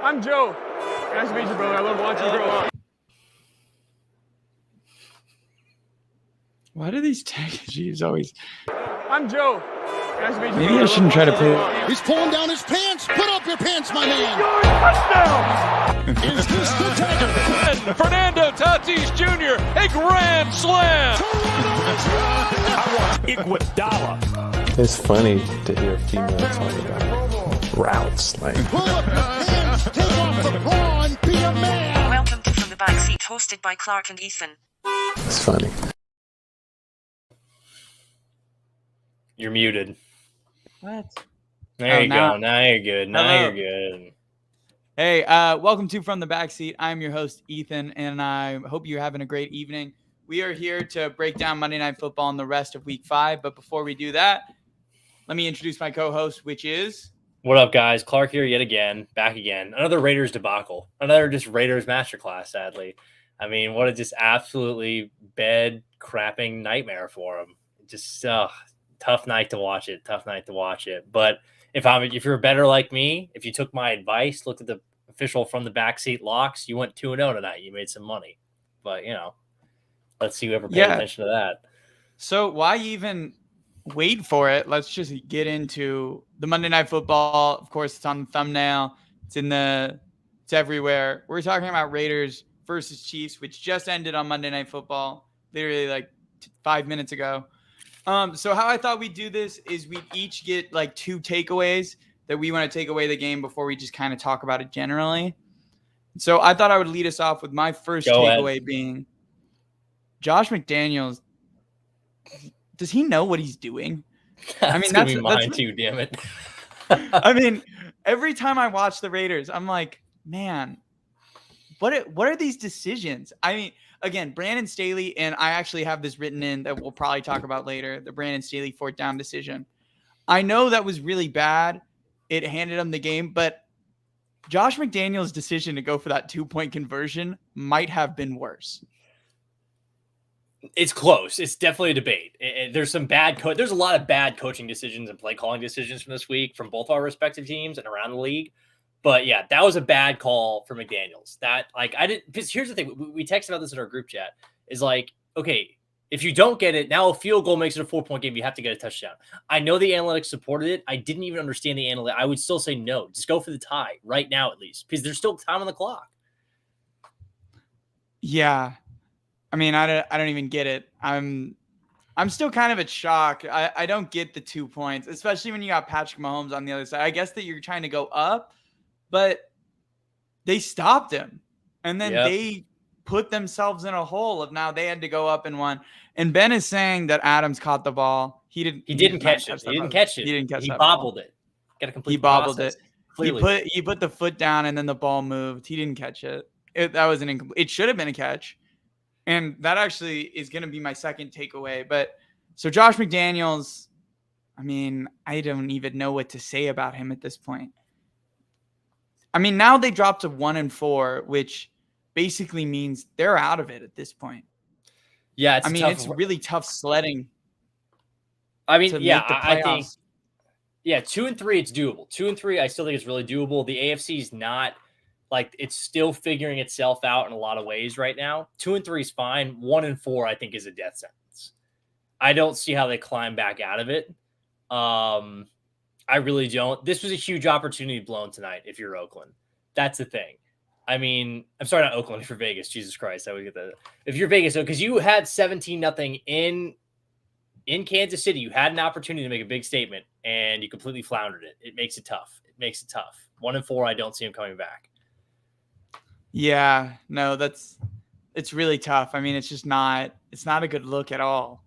I'm Joe. Nice to meet you, brother. I love watching you grow up. Why do these technologies always... I'm Joe. Nice to meet you, Maybe brother. I shouldn't try to play... He's pulling down his pants. Put up your pants, my man. Touchdown! Is this the dagger? Fernando Tatis Jr., a grand slam. I want Iguodala. It's funny to hear a female talk about routes. Like, pull up your pants. Take off the bra and be a man. Welcome to From the Backseat, hosted by Clark and Ethan. it's funny. You're muted. What? There you now- go. Now you're good. Now Hello. you're good. Hey, welcome to From the Backseat. I'm your host, Ethan, and I hope you're having a great evening. We are here to break down Monday Night Football and the rest of Week 5. But before we do that, let me introduce my co-host, which is... What up, guys? Clark here yet again. Back again. Another Raiders debacle. Another just Raiders masterclass, sadly. I mean, what a just absolutely bed-crapping nightmare for him. Just tough night to watch it. Tough night to watch it. But if you're better like me, if you took my advice, looked at the official From the Backseat locks, you went 2-0 tonight. You made some money. But, let's see whoever paid attention to that. So why even wait for it? Let's just get into the Monday Night Football. Of course, it's on the thumbnail. It's everywhere. We're talking about Raiders versus Chiefs, which just ended on Monday Night Football, literally like 5 minutes ago. So how I thought we'd do this is we'd each get like 2 takeaways that we want to take away the game before we just kind of talk about it generally. So I thought I would lead us off with my first takeaway being Josh McDaniels. Does he know what he's doing? That's gonna be mine too, damn it. I mean, every time I watch the Raiders, I'm like, man, what are these decisions? I mean, again, Brandon Staley, and I actually have this written in that we'll probably talk about later, the Brandon Staley 4th down decision. I know that was really bad. It handed him the game, but Josh McDaniels' decision to go for that 2-point conversion might have been worse. It's close. It's definitely a debate. There's some there's a lot of bad coaching decisions and play calling decisions from this week from both our respective teams and around the league. But yeah, that was a bad call for McDaniels. Because here's the thing. We texted about this in our group chat is like, okay, if you don't get it, now a field goal makes it a 4-point game. You have to get a touchdown. I know the analytics supported it. I didn't even understand the analytics. I would still say no. Just go for the tie right now, at least, because there's still time on the clock. Yeah. I mean, I don't even get it. I'm still kind of at shock. I don't get the 2 points, especially when you got Patrick Mahomes on the other side. I guess that you're trying to go up, but they stopped him. And then they put themselves in a hole of now they had to go up and won. And Ben is saying that Adams caught the ball. He didn't catch it. He didn't catch it. He didn't catch He that bobbled ball. it. Got to complete He the bobbled process. it. Clearly. He put the foot down and then the ball moved. He didn't catch it. That was an incomplete. It should have been a catch. And that actually is going to be my second takeaway. But so Josh McDaniels, I mean, I don't even know what to say about him at this point. I mean, now they dropped to 1-4, which basically means they're out of it at this point. Yeah, it's really tough sledding. I mean, I think 2-3, it's doable. 2-3, I still think it's really doable. The AFC is not like it's still figuring itself out in a lot of ways right now. 2-3 is fine. 1-4, I think, is a death sentence. I don't see how they climb back out of it. I really don't. This was a huge opportunity blown tonight if you're Oakland. That's the thing. I mean, I'm sorry, not Oakland, if you're Vegas. Jesus Christ, I would get that. If you're Vegas, because you had 17-0 in Kansas City, you had an opportunity to make a big statement, and you completely floundered it. It makes it tough. 1-4, I don't see him coming back. Yeah, no, it's really tough. I mean, it's not a good look at all.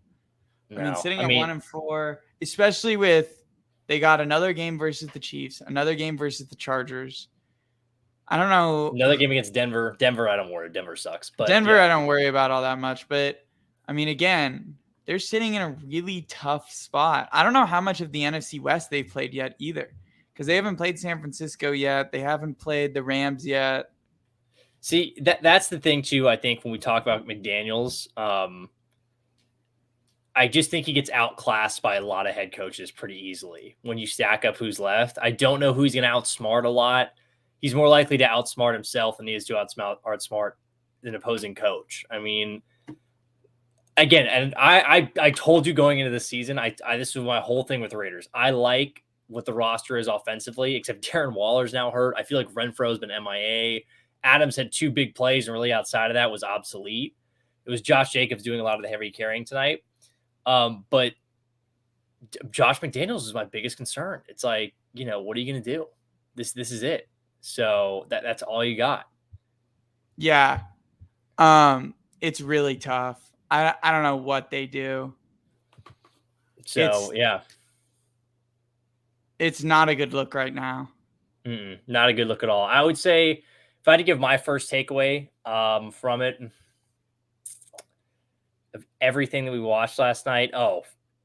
No, I mean, sitting at 1-4, especially with they got another game versus the Chiefs, another game versus the Chargers. I don't know. Another game against Denver. Denver, I don't worry. Denver sucks. But Denver, I don't worry about all that much. But, I mean, again, they're sitting in a really tough spot. I don't know how much of the NFC West they've played yet either, because they haven't played San Francisco yet. They haven't played the Rams yet. See, that's the thing, too, I think, when we talk about McDaniels. I just think he gets outclassed by a lot of head coaches pretty easily when you stack up who's left. I don't know who he's going to outsmart a lot. he's more likely to outsmart himself than he is to outsmart an opposing coach. I mean, again, and I told you going into the season, this was my whole thing with the Raiders. I like what the roster is offensively, except Darren Waller's now hurt. I feel like Renfro's been MIA. Adams had 2 big plays, and really outside of that was obsolete. It was Josh Jacobs doing a lot of the heavy carrying tonight. But Josh McDaniels is my biggest concern. It's like, what are you going to do? This is it. So that's all you got. Yeah. It's really tough. I don't know what they do. So, It's not a good look right now. Not a good look at all. I would say if I had to give my first takeaway from it, of everything that we watched last night,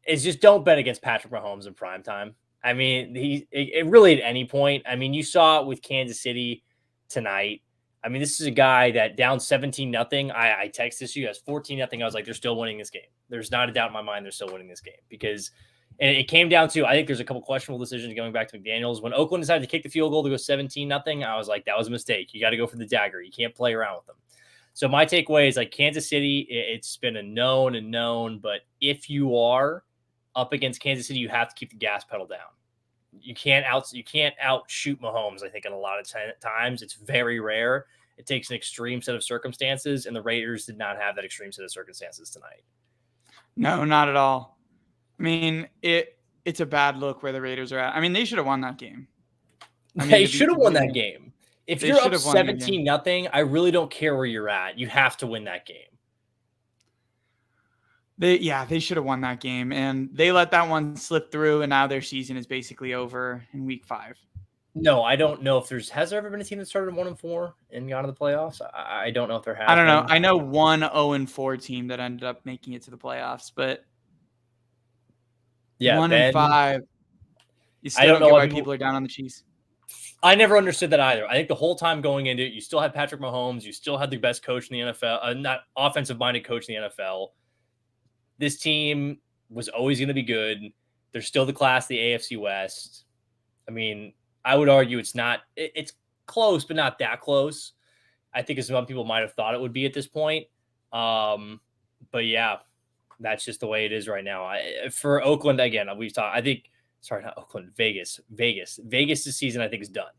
is just don't bet against Patrick Mahomes in primetime. I mean, it really at any point. I mean, you saw it with Kansas City tonight. I mean, this is a guy that down 17-0. I texted you guys 14-0. I was like, they're still winning this game. There's not a doubt in my mind they're still winning this game because it came down to, I think there's a couple questionable decisions going back to McDaniels. When Oakland decided to kick the field goal to go 17-0, I was like, that was a mistake. You got to go for the dagger. You can't play around with them. So my takeaway is like Kansas City, it's been a known, but if you are up against Kansas City, you have to keep the gas pedal down. You can't outshoot Mahomes, I think, in a lot of times. It's very rare. It takes an extreme set of circumstances, and the Raiders did not have that extreme set of circumstances tonight. No, not at all. I mean, it's a bad look where the Raiders are at. I mean, they should have won that game. They should have won that game. If you're up 17-0, I really don't care where you're at. You have to win that game. They should have won that game, and they let that one slip through, and now their season is basically over in week 5. No, I don't know if has there ever been a team that started 1-4 and gone to the playoffs? I don't know if there has. I don't know. I know one 0-4 team that ended up making it to the playoffs, but 1-5. You still don't know why people are down on the Chiefs. I never understood that either. I think the whole time going into it, you still had Patrick Mahomes. You still had the best coach in the NFL, not offensive-minded coach in the NFL. This team was always going to be good. They're still the class of the AFC West. I mean, I would argue it's close, but not that close. I think as some people might have thought it would be at this point. But yeah, that's just the way it is right now. For Oakland, again, Vegas this season, I think is done.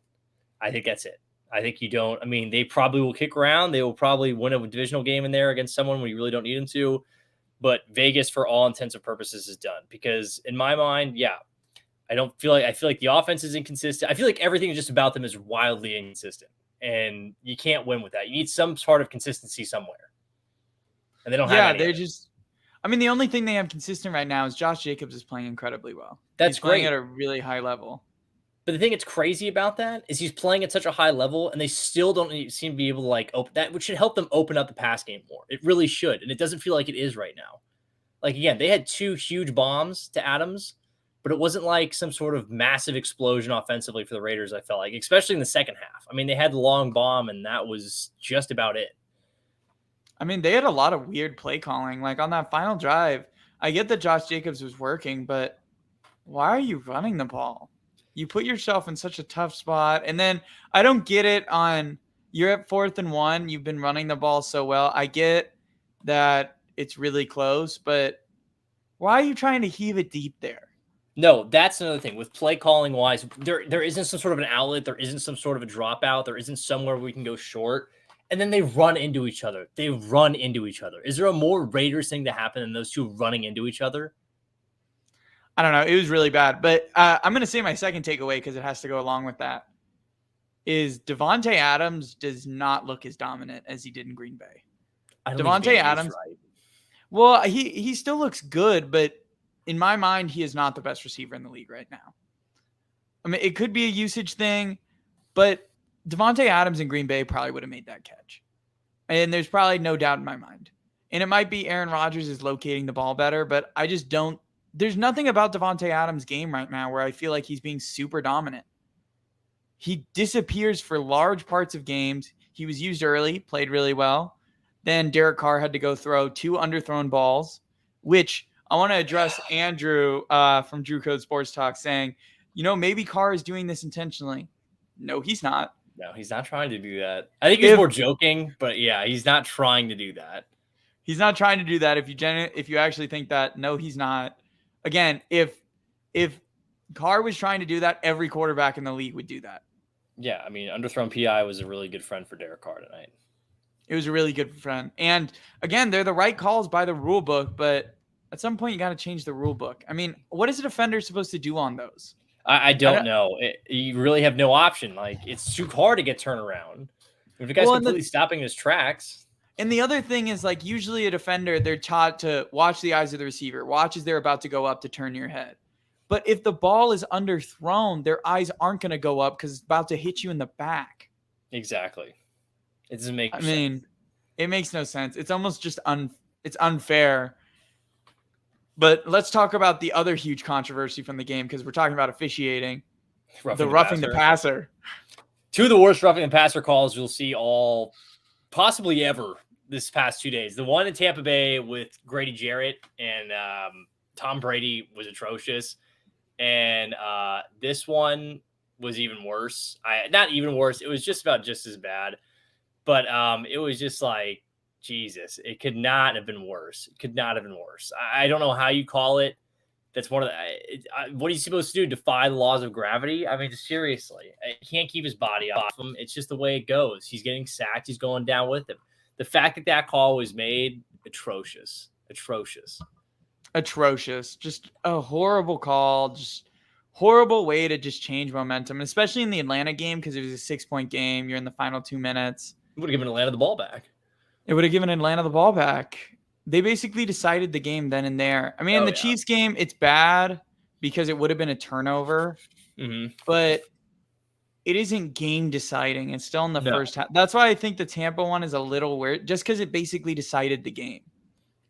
I think that's it. I think they probably will kick around. They will probably win a divisional game in there against someone when you really don't need them to. But Vegas, for all intents and purposes, is done because in my mind, I feel like the offense is inconsistent. I feel like everything just about them is wildly inconsistent, and you can't win with that. You need some sort of consistency somewhere, and they don't have. Yeah, the only thing they have consistent right now is Josh Jacobs is playing incredibly well. He's playing at a really high level. But the thing that's crazy about that is he's playing at such a high level, and they still don't seem to be able to open that, which should help them open up the pass game more. It really should, and it doesn't feel like it is right now. Like again, they had 2 huge bombs to Adams, but it wasn't like some sort of massive explosion offensively for the Raiders. I felt like, especially in the second half. I mean, they had the long bomb, and that was just about it. I mean, they had a lot of weird play calling. Like on that final drive, I get that Josh Jacobs was working, but why are you running the ball? You put yourself in such a tough spot. And then I don't get it on you're at 4th and 1. You've been running the ball so well. I get that it's really close, but why are you trying to heave it deep there? No, that's another thing with play calling wise. There isn't some sort of an outlet. There isn't some sort of a dropout. There isn't somewhere we can go short. And then they run into each other. Is there a more Raiders thing to happen than those two running into each other? I don't know. It was really bad. But I'm going to say my second takeaway because it has to go along with that is Davante Adams does not look as dominant as he did in Green Bay. Davante Adams, right. Well, he still looks good, but in my mind, he is not the best receiver in the league right now. I mean, it could be a usage thing, but Davante Adams in Green Bay probably would have made that catch. And there's probably no doubt in my mind. And it might be Aaron Rodgers is locating the ball better, but I just don't. There's nothing about Davante Adams' game right now where I feel like he's being super dominant. He disappears for large parts of games. He was used early, played really well. Then Derek Carr had to go throw 2 underthrown balls, which I want to address Andrew from Drew Code Sports Talk saying, maybe Carr is doing this intentionally. No, he's not. No, he's not trying to do that. I think he's more joking, but yeah, he's not trying to do that. He's not trying to do that. If you actually think that, no, he's not. Again, if Carr was trying to do that, every quarterback in the league would do that. Yeah, I mean, underthrown PI was a really good friend for Derek Carr tonight. It was a really good friend. And again, they're the right calls by the rule book, but at some point you got to change the rule book. I mean, what is a defender supposed to do on those? I don't know. You really have no option. Like, it's too hard to get turnaround. If the guy's completely stopping his tracks. And the other thing is, like, usually a defender, they're taught to watch the eyes of the receiver, watch as they're about to go up to turn your head. But if the ball is underthrown, their eyes aren't going to go up because it's about to hit you in the back. Exactly. It doesn't make sense. I mean, it makes no sense. It's almost just it's unfair. But let's talk about the other huge controversy from the game because we're talking about officiating. Roughing the passer. Two of the worst roughing the passer calls you'll see all possibly ever this past 2 days. The one in Tampa Bay with Grady Jarrett and Tom Brady was atrocious. And this one was even worse. Not even worse. It was just about just as bad. But it was just like, Jesus, it could not have been worse. It could not have been worse. I don't know how you call it. That's one of the. What are you supposed to do? Defy the laws of gravity? I mean, seriously, he can't keep his body off him. It's just the way it goes. He's getting sacked. He's going down with him. The fact that call was made, atrocious. Just a horrible call. Just horrible way to just change momentum, especially in the Atlanta game because it was a 6-point game. You're in the final 2 minutes. It would have given Atlanta the ball back. It would have given Atlanta the ball back. They basically decided the game then and there. I mean, in the Chiefs game, it's bad because it would have been a turnover, but it isn't game deciding. It's still in the first half. That's why I think the Tampa one is a little weird, just because it basically decided the game.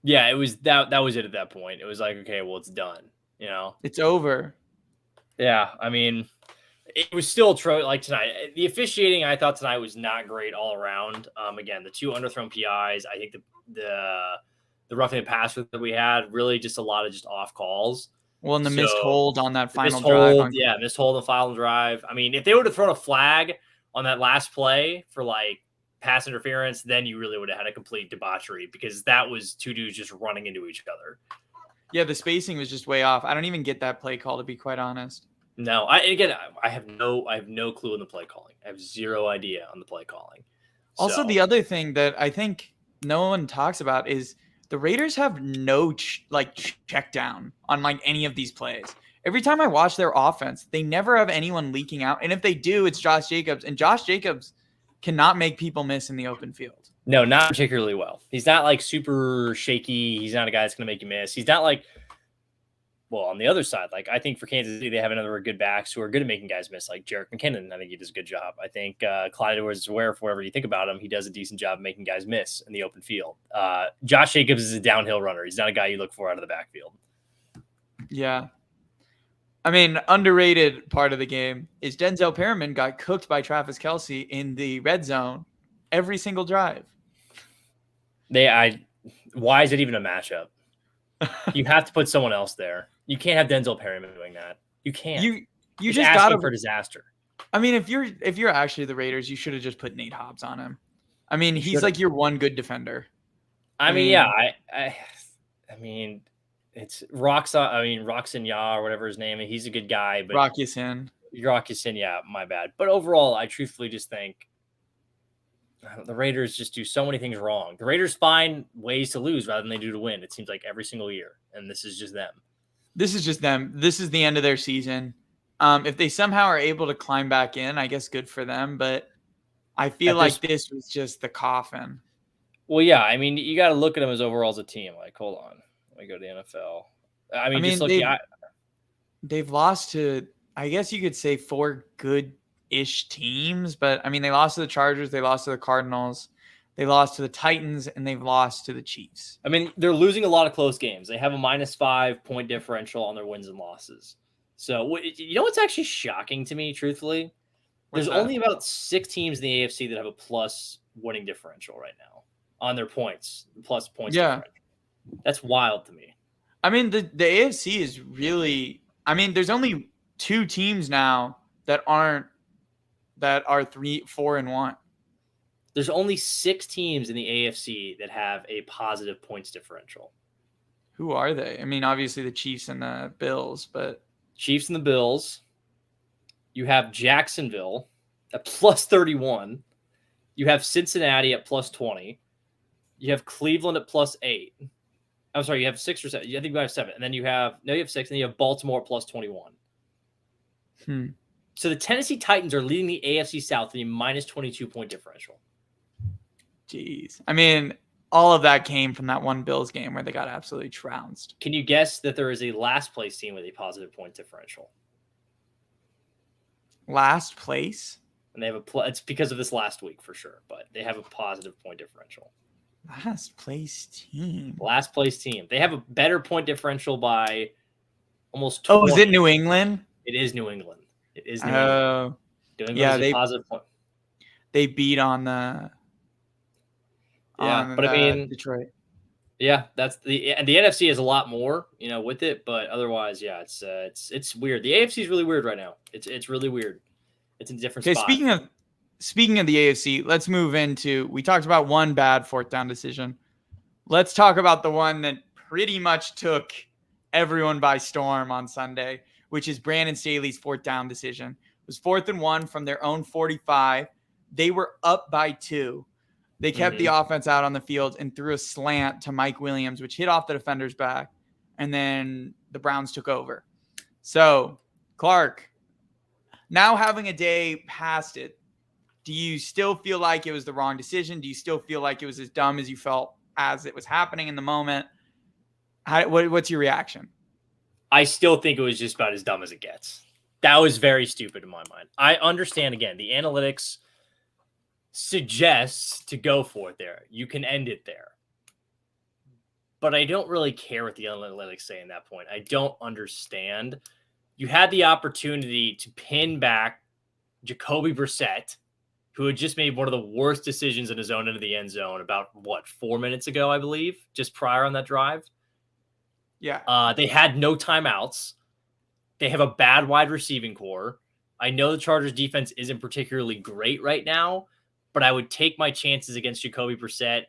Yeah, it was that was it at that point. It was like, okay, well, it's done. You know, it's over. Yeah, I mean, it was still like tonight. The officiating I thought tonight was not great all around. Again, the 2 underthrown PIs. I think the roughing the passer that we had really just a lot of just off calls. Well, and the missed hold on that final drive. Missed hold on the final drive. I mean, if they would have thrown a flag on that last play for like pass interference, then you really would have had a complete debauchery because that was 2 dudes just running into each other. Yeah, the spacing was just way off. I don't even get that play call, to be quite honest. No, I have no clue on the play calling. I have zero idea on the play calling. Also, the other thing that I think no one talks about is the Raiders have no check down on like any of these plays. Every time I watch their offense, they never have anyone leaking out. And if they do, it's Josh Jacobs. And Josh Jacobs cannot make people miss in the open field. No, not particularly well. He's not like super shaky. He's not a guy that's going to make you miss. He's not like, well, on the other side, like I think for Kansas City, they have another good backs who are good at making guys miss, like Jerick McKinnon. I think he does a good job. I think Clyde Edwards-Helaire, wherever you think about him, he does a decent job making guys miss in the open field. Josh Jacobs is a downhill runner. He's not a guy you look for out of the backfield. Yeah. I mean, underrated part of the game is Denzel Perriman got cooked by Travis Kelce in the red zone every single drive. Why is it even a matchup? You have to put someone else there. You can't have Denzel Perriman doing that. You can't. You He's just asking got for disaster. I mean, if you're actually the Raiders, you should have just put Nate Hobbs on him. I mean, he's like your one good defender. I mean, it's Roxon Ya or whatever his name is. He's a good guy, but Rock Sin, yeah, my bad. But overall, I truthfully just think the Raiders just do so many things wrong. The Raiders find ways to lose rather than they do to win. It seems like every single year, and this is just them. This is the end of their season. If they somehow are able to climb back in, I guess good for them. But I feel like this was just the coffin. Well, yeah. I mean, you got to look at them as overall as a team. Like, hold on. Let me go to the NFL. I mean just looking at they've lost to, I guess you could say, 4 good-ish teams. But, I mean, they lost to the Chargers. They lost to the Cardinals. They lost to the Titans, and they've lost to the Chiefs. I mean, they're losing a lot of close games. They have a -5 point differential on their wins and losses. So, you know what's actually shocking to me, truthfully? There's only about 6 teams in the AFC that have a plus winning differential right now on their points, plus points differential. That's wild to me. I mean, the AFC is really – I mean, there's only 2 teams now that aren't that are 4-1. There's only 6 teams in the AFC that have a positive points differential. Who are they? I mean, obviously the Chiefs and the Bills, but Chiefs and the Bills. You have Jacksonville at plus 31. You have Cincinnati at plus 20. You have Cleveland at plus 8. I'm sorry, you have 6 or 7. I think you have 7. And then you have 6, and then you have Baltimore at plus 21. So the Tennessee Titans are leading the AFC South in a minus 22-point differential. Jeez. I mean, all of that came from that one Bills game where they got absolutely trounced. Can you guess that there is a last place team with a positive point differential? Last place? And they have it's because of this last week for sure, but they have a positive point differential. Last place team. Last place team. They have a better point differential by almost 20. Oh, is it New England? It is New England. It is New England. New England is a positive point. They beat on the but I mean Detroit. Yeah, and the NFC is a lot more, with it, but otherwise, yeah, it's weird. The AFC is really weird right now. It's really weird. It's in a different spot. Speaking of the AFC, let's move into, we talked about one bad 4th down decision. Let's talk about the one that pretty much took everyone by storm on Sunday, which is Brandon Staley's 4th down decision. It was 4th and 1 from their own 45. They were up by 2. They kept the offense out on the field and threw a slant to Mike Williams, which hit off the defender's back. And then the Browns took over. So, Clark, now having a day past it, do you still feel like it was the wrong decision? Do you still feel like it was as dumb as you felt as it was happening in the moment? What's your reaction? I still think it was just about as dumb as it gets. That was very stupid in my mind. I understand, again, the analytics suggests to go for it there. You can end it there. But I don't really care what the analytics say in that point. I don't understand. You had the opportunity to pin back Jacoby Brissett, who had just made one of the worst decisions in his own into the end zone about, 4 minutes ago, I believe, just prior on that drive. Yeah. They had no timeouts. They have a bad wide receiving core. I know the Chargers defense isn't particularly great right now, but I would take my chances against Jacoby Brissett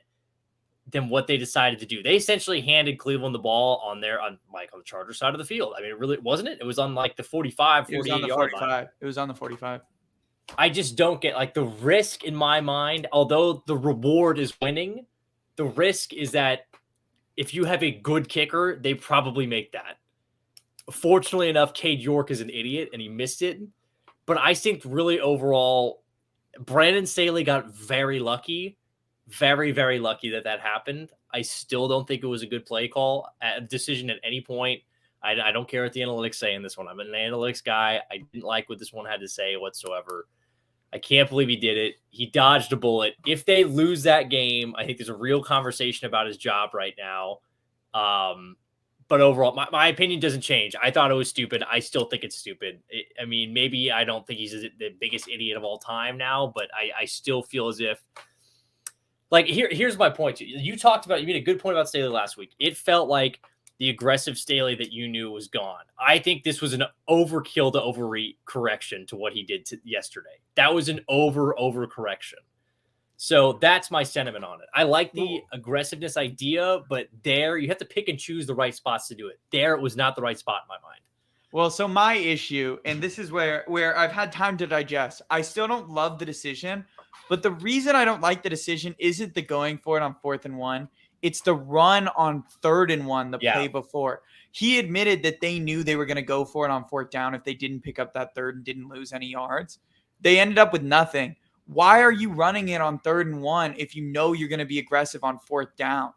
than what they decided to do. They essentially handed Cleveland the ball on the Chargers side of the field. I mean, it really wasn't it? It was on the 45, 48 yard line. It was on the 45. I just don't get the risk in my mind, although the reward is winning, the risk is that if you have a good kicker, they probably make that. Fortunately enough, Cade York is an idiot and he missed it. But I think really overall, Brandon Staley got very lucky, very, very lucky that happened. I still don't think it was a good play call, a decision at any point. I don't care what the analytics say in this one. I'm an analytics guy. I didn't like what this one had to say whatsoever. I can't believe he did it. He dodged a bullet. If they lose that game, I think there's a real conversation about his job right now. But overall, my opinion doesn't change. I thought it was stupid. I still think it's stupid. Maybe I don't think he's the biggest idiot of all time now, but I still feel as if, here's my point. You made a good point about Staley last week. It felt like the aggressive Staley that you knew was gone. I think this was an overkill to overcorrection to what he did yesterday. That was an overcorrection. So that's my sentiment on it. I like the aggressiveness idea, but there you have to pick and choose the right spots to do it. There it was not the right spot in my mind. Well, so my issue, and this is where I've had time to digest, I still don't love the decision, but the reason I don't like the decision isn't the going for it on 4th and 1. It's the run on 3rd and 1, the play before. He admitted that they knew they were going to go for it on 4th down if they didn't pick up that 3rd and didn't lose any yards. They ended up with nothing. Why are you running it on 3rd and 1 if you know you're going to be aggressive on 4th down?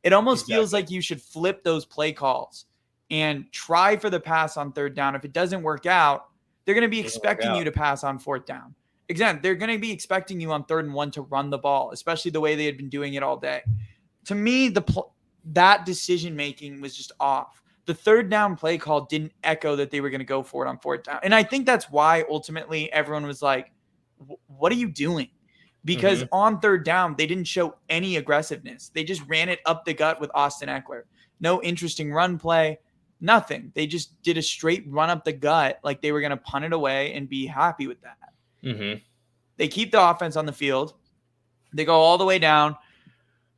It almost feels like you should flip those play calls and try for the pass on 3rd down. If it doesn't work out, they're going to be expecting you to pass on 4th down. Again, they're going to be expecting you on 3rd and 1 to run the ball, especially the way they had been doing it all day. To me, that decision-making was just off. The 3rd down play call didn't echo that they were going to go for it on 4th down. And I think that's why ultimately everyone was like, what are you doing? Because on 3rd down, they didn't show any aggressiveness. They just ran it up the gut with Austin Eckler. No interesting run play, nothing. They just did a straight run up the gut like they were going to punt it away and be happy with that. They keep the offense on the field. They go all the way down,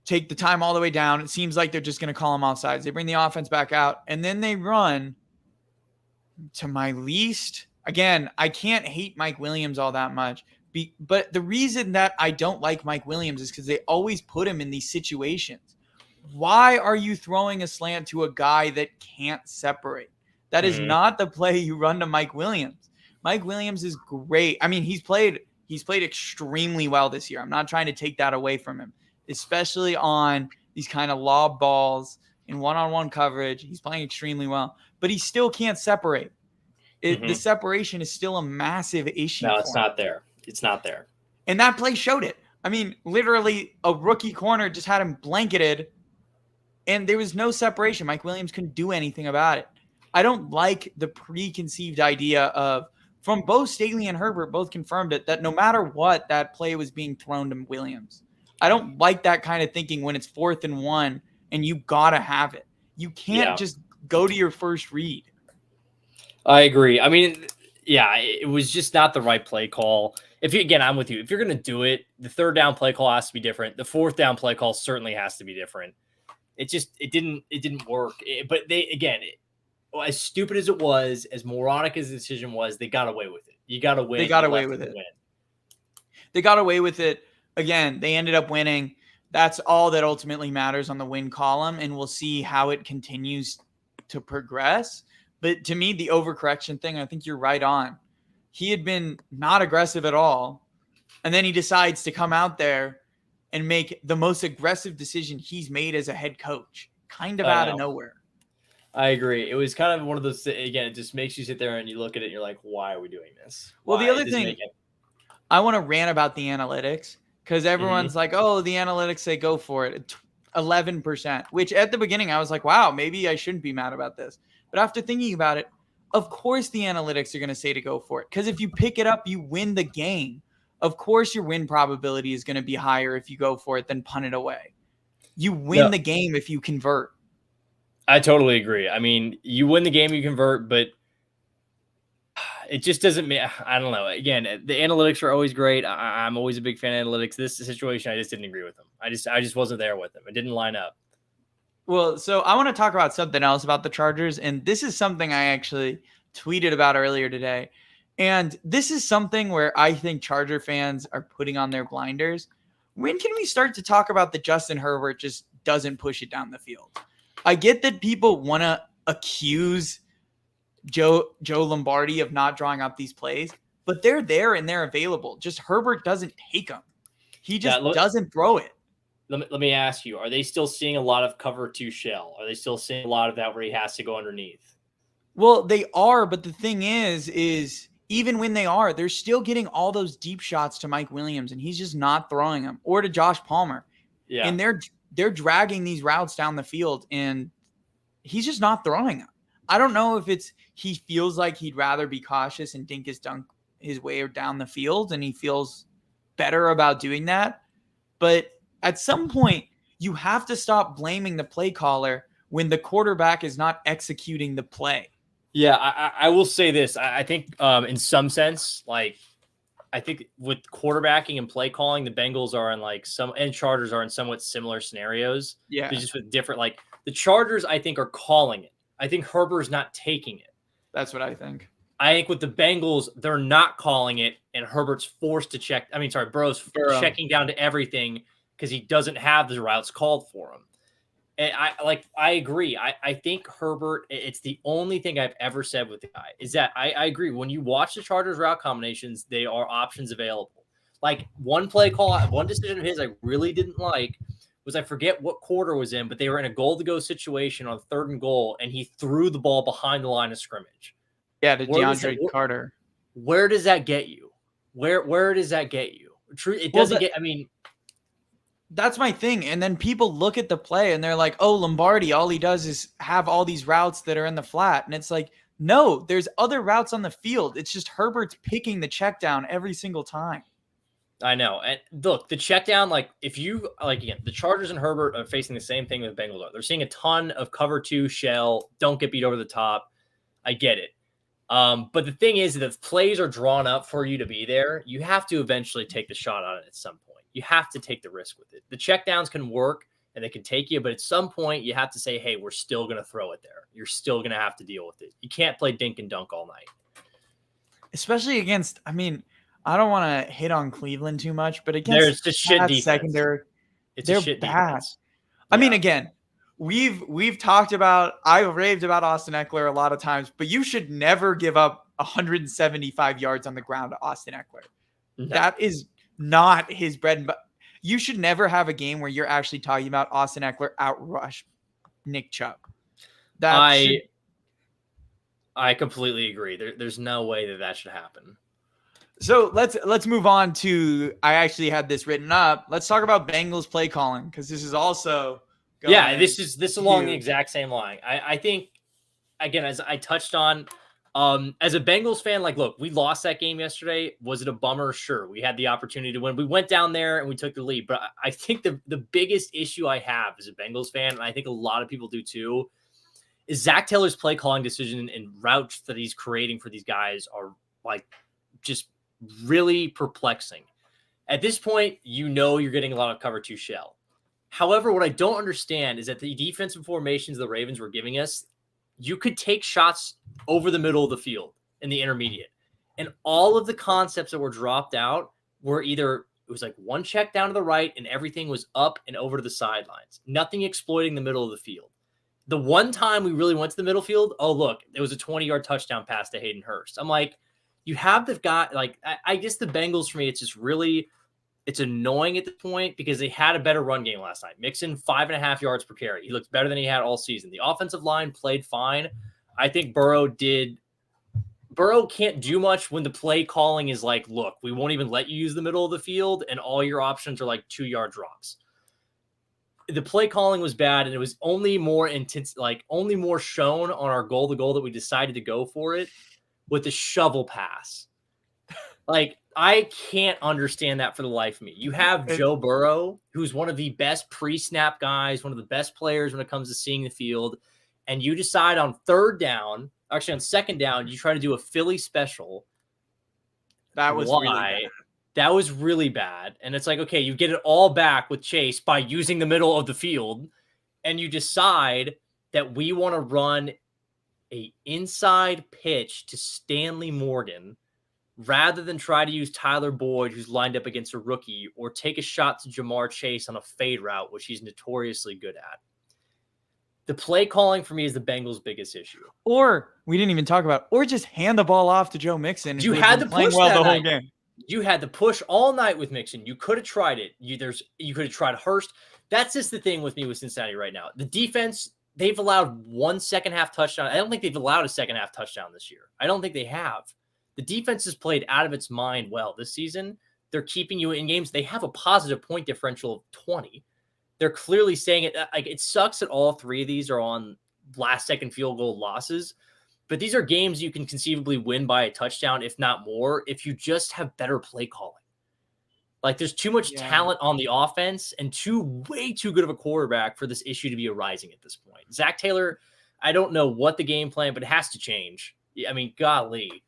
take the time all the way down. It seems like they're just going to call them offsides. They bring the offense back out, and then they run to my least. Again, I can't hate Mike Williams all that much. But the reason that I don't like Mike Williams is because they always put him in these situations. Why are you throwing a slant to a guy that can't separate? That is not the play you run to Mike Williams. Mike Williams is great. I mean, he's played extremely well this year. I'm not trying to take that away from him, especially on these kind of lob balls in one-on-one coverage. He's playing extremely well, but he still can't separate. The separation is still a massive issue. No, it's not there. It's not there. And that play showed it. I mean, literally a rookie corner just had him blanketed and there was no separation. Mike Williams couldn't do anything about it. I don't like the preconceived idea of, from both Staley and Herbert both confirmed it, that no matter what, that play was being thrown to Williams. I don't like that kind of thinking when it's 4th and 1 and you got to have it. You can't just go to your first read. I agree. I mean, yeah, it was just not the right play call. I'm with you. If you're going to do it, the 3rd down play call has to be different. The 4th down play call certainly has to be different. It didn't work. But as stupid as it was, as moronic as the decision was, they got away with it. You got to win. They got away with it. They got away with it. Again, they ended up winning. That's all that ultimately matters on the win column, and we'll see how it continues to progress. But to me, the overcorrection thing, I think you're right on. He had been not aggressive at all, and then he decides to come out there and make the most aggressive decision he's made as a head coach, kind of out of nowhere. I agree. It was kind of one of those, again, it just makes you sit there and you look at it and you're like, why are we doing this? Well, the other thing, I want to rant about the analytics because everyone's like, oh, the analytics say go for it. 11%, which at the beginning I was like, wow, maybe I shouldn't be mad about this. But after thinking about it, of course the analytics are going to say to go for it because if you pick it up, you win the game. Of course your win probability is going to be higher if you go for it than punt it away. You win the game if you convert. I totally agree. I mean, you win the game, you convert, but it just doesn't mean, I don't know. Again, the analytics are always great. I'm always a big fan of analytics. This situation, I just didn't agree with them. I just wasn't there with them. It didn't line up. Well, so I want to talk about something else about the Chargers, and this is something I actually tweeted about earlier today. And this is something where I think Charger fans are putting on their blinders. When can we start to talk about that Justin Herbert just doesn't push it down the field? I get that people want to accuse Joe Lombardi of not drawing up these plays, but they're there and they're available. Just Herbert doesn't take them. He just doesn't throw it. Let me ask you, are they still seeing a lot of cover 2 shell? Are they still seeing a lot of that where he has to go underneath? Well, they are, but the thing is even when they are, they're still getting all those deep shots to Mike Williams, and he's just not throwing them, or to Josh Palmer. Yeah. And they're dragging these routes down the field, and he's just not throwing them. I don't know if it's he feels like he'd rather be cautious and dink his way down the field, and he feels better about doing that. But at some point, you have to stop blaming the play caller when the quarterback is not executing the play. Yeah, I will say this. I think in some sense, like I think with quarterbacking and play calling, the Bengals are in and Chargers are in somewhat similar scenarios. Yeah. Just with different, the Chargers, I think, are calling it. I think Herbert's not taking it. That's what I think. I think with the Bengals, they're not calling it, and Herbert's forced to check. Burrow's checking down to everything because he doesn't have the routes called for him. And I agree. I think Herbert, it's the only thing I've ever said with the guy is that I agree. When you watch the Chargers route combinations, they are options available. One play call, one decision of his I really didn't like was I forget what quarter was in, but they were in a goal to go situation on 3rd and goal, and he threw the ball behind the line of scrimmage. Yeah, to DeAndre Carter. Where does that get you? Where does that get you? It doesn't get. That's my thing. And then people look at the play and they're like, oh, Lombardi, all he does is have all these routes that are in the flat. And it's like, no, there's other routes on the field. It's just Herbert's picking the check down every single time. I know. And look, the check down, if you again, the Chargers and Herbert are facing the same thing that the Bengals are. They're seeing a ton of cover 2 shell, don't get beat over the top. I get it. But the thing is that if plays are drawn up for you to be there, you have to eventually take the shot on it at some point. You have to take the risk with it. The checkdowns can work and they can take you, but at some point you have to say, hey, we're still going to throw it there. You're still going to have to deal with it. You can't play dink and dunk all night. Especially against, I mean, I don't want to hit on Cleveland too much, but against there's just shit defense. Secondary, It's a shit bad. defense. I mean, again, we've talked about, I've raved about Austin Eckler a lot of times, but you should never give up 175 yards on the ground to Austin Eckler. No. That is not his bread and butter. You should never have a game where you're actually talking about Austin Eckler outrush Nick Chubb. I completely agree. There's no way that should happen. So let's move on to, I actually had this written up. Let's talk about Bengals play calling, because this is also this is along the exact same line. I think, again, as I touched on, as a Bengals fan, like, look, we lost that game yesterday. Was it a bummer? Sure. We had the opportunity to win. We went down there and we took the lead. But I think the biggest issue I have as a Bengals fan, and I think a lot of people do too, is Zach Taylor's play calling decision and routes that he's creating for these guys are like just really perplexing. At this point, you're getting a lot of cover 2 shell. However, what I don't understand is that the defensive formations the Ravens were giving us, you could take shots over the middle of the field in the intermediate. And all of the concepts that were dropped out were either, it was like one check down to the right and everything was up and over to the sidelines. Nothing exploiting the middle of the field. The one time we really went to the middle field, oh, look, it was a 20-yard touchdown pass to Hayden Hurst. I'm like, you have the guy, like, I guess the Bengals, for me, it's just really, it's annoying at this point because they had a better run game last night. Mixon 5.5 yards per carry. He looked better than he had all season. The offensive line played fine. I think Burrow can't do much when the play calling is like, look, we won't even let you use the middle of the field and all your options are like 2-yard drops. The play calling was bad and it was only more intense, like only more shown on our goal, the goal that we decided to go for it with the shovel pass. Like, I can't understand that for the life of me. You have Joe Burrow, who's one of the best pre-snap guys, one of the best players when it comes to seeing the field, and you decide on second down, you try to do a Philly special. That was really bad. That was really bad. And it's like, okay, you get it all back with Chase by using the middle of the field, and you decide that we want to run a inside pitch to Stanley Morgan rather than try to use Tyler Boyd, who's lined up against a rookie, or take a shot to Jamar Chase on a fade route, which he's notoriously good at. The play calling for me is the Bengals' biggest issue. Or we didn't even talk about, or just hand the ball off to Joe Mixon. You had to push well the whole game. You had to push all night with Mixon. You could have tried it. You could have tried Hurst. That's just the thing with me with Cincinnati right now. The defense, they've allowed 1 second-half touchdown. I don't think they've allowed a second-half touchdown this year. I don't think they have. The defense has played out of its mind well this season. They're keeping you in games. They have a positive point differential of 20. They're clearly saying it. Like, it sucks that all 3 of these are on last-second field goal losses, but these are games you can conceivably win by a touchdown, if not more, if you just have better play calling. Like, there's too much talent on the offense and way too good of a quarterback for this issue to be arising at this point. Zach Taylor, I don't know what the game plan, but it has to change. I mean, golly.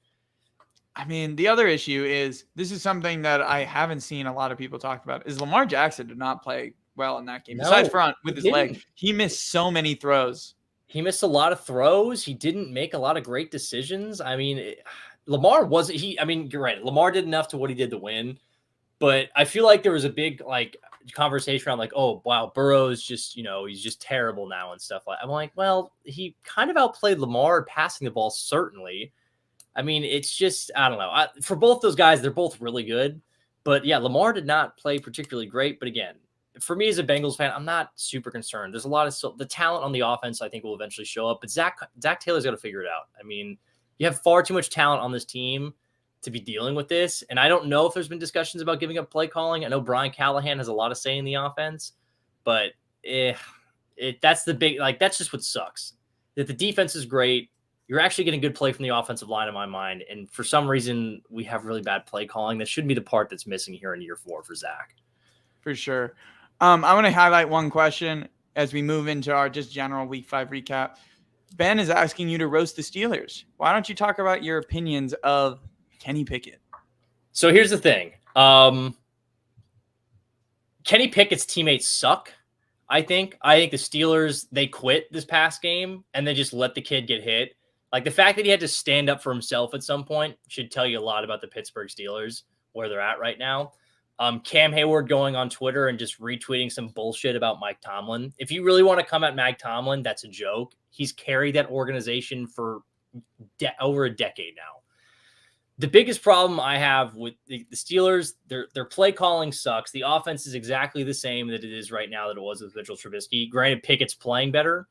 I mean, the other issue is, this is something that I haven't seen a lot of people talk about, is Lamar Jackson did not play well in that game. Besides front with his leg, he missed so many throws. He missed a lot of throws. He didn't make a lot of great decisions. I mean, Lamar wasn't, I mean, you're right. Lamar did enough to what he did to win, but I feel like there was a big, like, conversation around, like, oh, wow, Burrow's just, he's just terrible now and stuff like that. I'm like, well, he kind of outplayed Lamar passing the ball, certainly. I mean, it's just, I don't know. For both those guys, they're both really good. But, yeah, Lamar did not play particularly great. But, again, for me as a Bengals fan, I'm not super concerned. There's a lot of the talent on the offense I think will eventually show up. But Zach Taylor's got to figure it out. I mean, you have far too much talent on this team to be dealing with this. And I don't know if there's been discussions about giving up play calling. I know Brian Callahan has a lot of say in the offense. But that's the big – like, that's just what sucks. That the defense is great. You're actually getting good play from the offensive line in my mind. And for some reason, we have really bad play calling. That shouldn't be the part that's missing here in year 4 for Zach. For sure. I want to highlight one question as we move into our just general week 5 recap. Ben is asking you to roast the Steelers. Why don't you talk about your opinions of Kenny Pickett? So here's the thing. Kenny Pickett's teammates suck. I think the Steelers, they quit this past game and they just let the kid get hit. Like the fact that he had to stand up for himself at some point should tell you a lot about the Pittsburgh Steelers, where they're at right now. Cam Hayward going on Twitter and just retweeting some bullshit about Mike Tomlin. If you really want to come at Mike Tomlin, that's a joke. He's carried that organization for over a decade now. The biggest problem I have with the Steelers, their play calling sucks. The offense is exactly the same that it is right now that it was with Mitchell Trubisky. Granted, Pickett's playing better,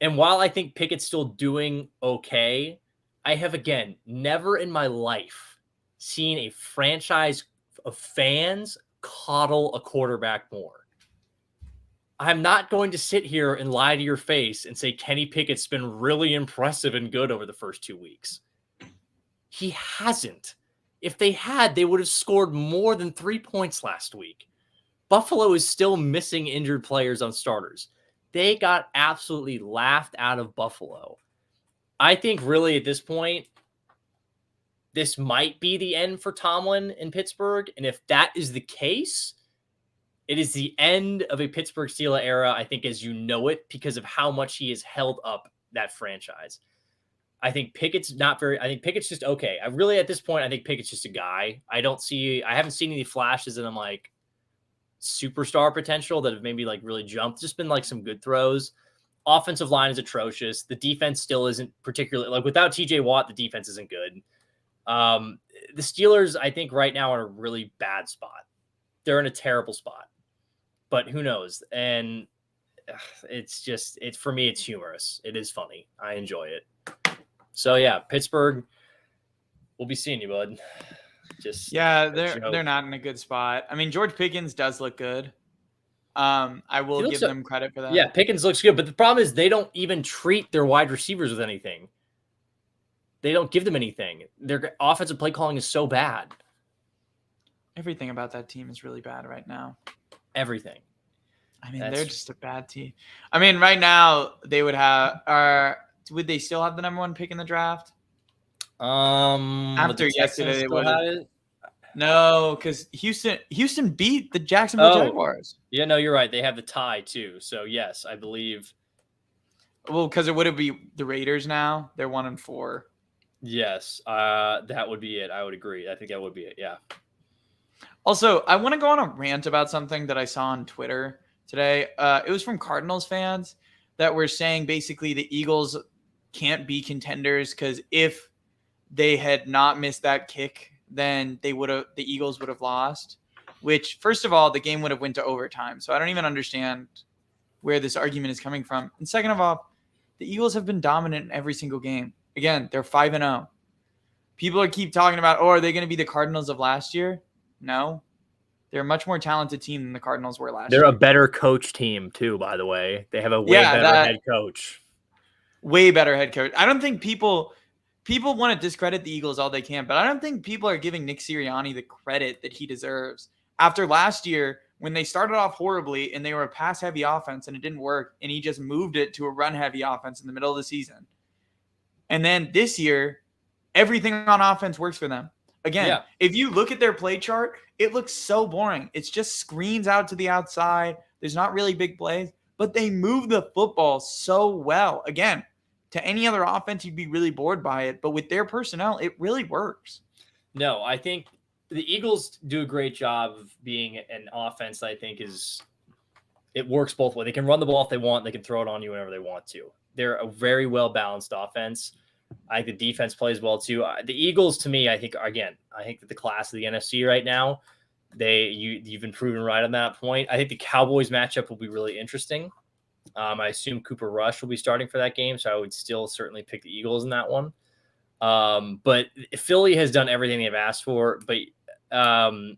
and while I think Pickett's still doing okay, I have, again, never in my life seen a franchise of fans coddle a quarterback more. I'm not going to sit here and lie to your face and say Kenny Pickett's been really impressive and good over the first 2 weeks. He hasn't. If they had, they would have scored more than 3 points last week. Buffalo is still missing injured players on starters. They got absolutely laughed out of Buffalo. I think really at this point, this might be the end for Tomlin in Pittsburgh. And if that is the case, it is the end of a Pittsburgh Steelers era, I think, as you know it, because of how much he has held up that franchise. I think Pickett's just okay. At this point, I think Pickett's just a guy. I haven't seen any flashes in him like superstar potential that have maybe like really jumped. Just been like some good throws. Offensive line is atrocious. The defense still isn't particularly, like, without TJ Watt, the defense isn't good. The Steelers, I think right now are in a really bad spot. They're in a terrible spot, but who knows? And for me, it's humorous. It is funny. I enjoy it. So yeah, Pittsburgh, we'll be seeing you, bud. They're not in a good spot. I mean, George Pickens does look good. I will give them credit for that. Yeah, Pickens looks good, but the problem is they don't even treat their wide receivers with anything. They don't give them anything. Their offensive play calling is so bad. Everything about that team is really bad right now. Everything. I mean, they're just a bad team. I mean, right now they would have. Would they still have the number 1 pick in the draft? After yesterday, they would have. No, because Houston beat the Jacksonville Jaguars. Yeah, no, you're right. They have the tie too. So yes, I believe. Well, because it would be the Raiders now. They're 1-4. Yes, that would be it. I would agree. I think that would be it. Yeah. Also, I want to go on a rant about something that I saw on Twitter today. It was from Cardinals fans that were saying basically the Eagles can't be contenders because if they had not missed that kick, then the Eagles would have lost, which, first of all, the game would have went to overtime. So I don't even understand where this argument is coming from. And second of all, the Eagles have been dominant in every single game. Again, they're 5-0. People keep talking about, are they going to be the Cardinals of last year? No. They're a much more talented team than the Cardinals were last year. They're a better coach team, too, by the way. They have a way better head coach. Way better head coach. I don't think people want to discredit the Eagles all they can, but I don't think people are giving Nick Sirianni the credit that he deserves. After last year, when they started off horribly and they were a pass-heavy offense and it didn't work, and he just moved it to a run-heavy offense in the middle of the season. And then this year, everything on offense works for them. Again, If you look at their play chart, it looks so boring. It's just screens out to the outside. There's not really big plays, but they move the football so well. Again, to any other offense, you'd be really bored by it. But with their personnel, it really works. No, I think the Eagles do a great job of being an offense that I think it works both ways. They can run the ball if they want. They can throw it on you whenever they want to. They're a very well-balanced offense. I think the defense plays well too. The Eagles, to me, I think that the class of the NFC right now, you've been proven right on that point. I think the Cowboys matchup will be really interesting. I assume Cooper Rush will be starting for that game, so I would still certainly pick the Eagles in that one. But Philly has done everything they've asked for. But on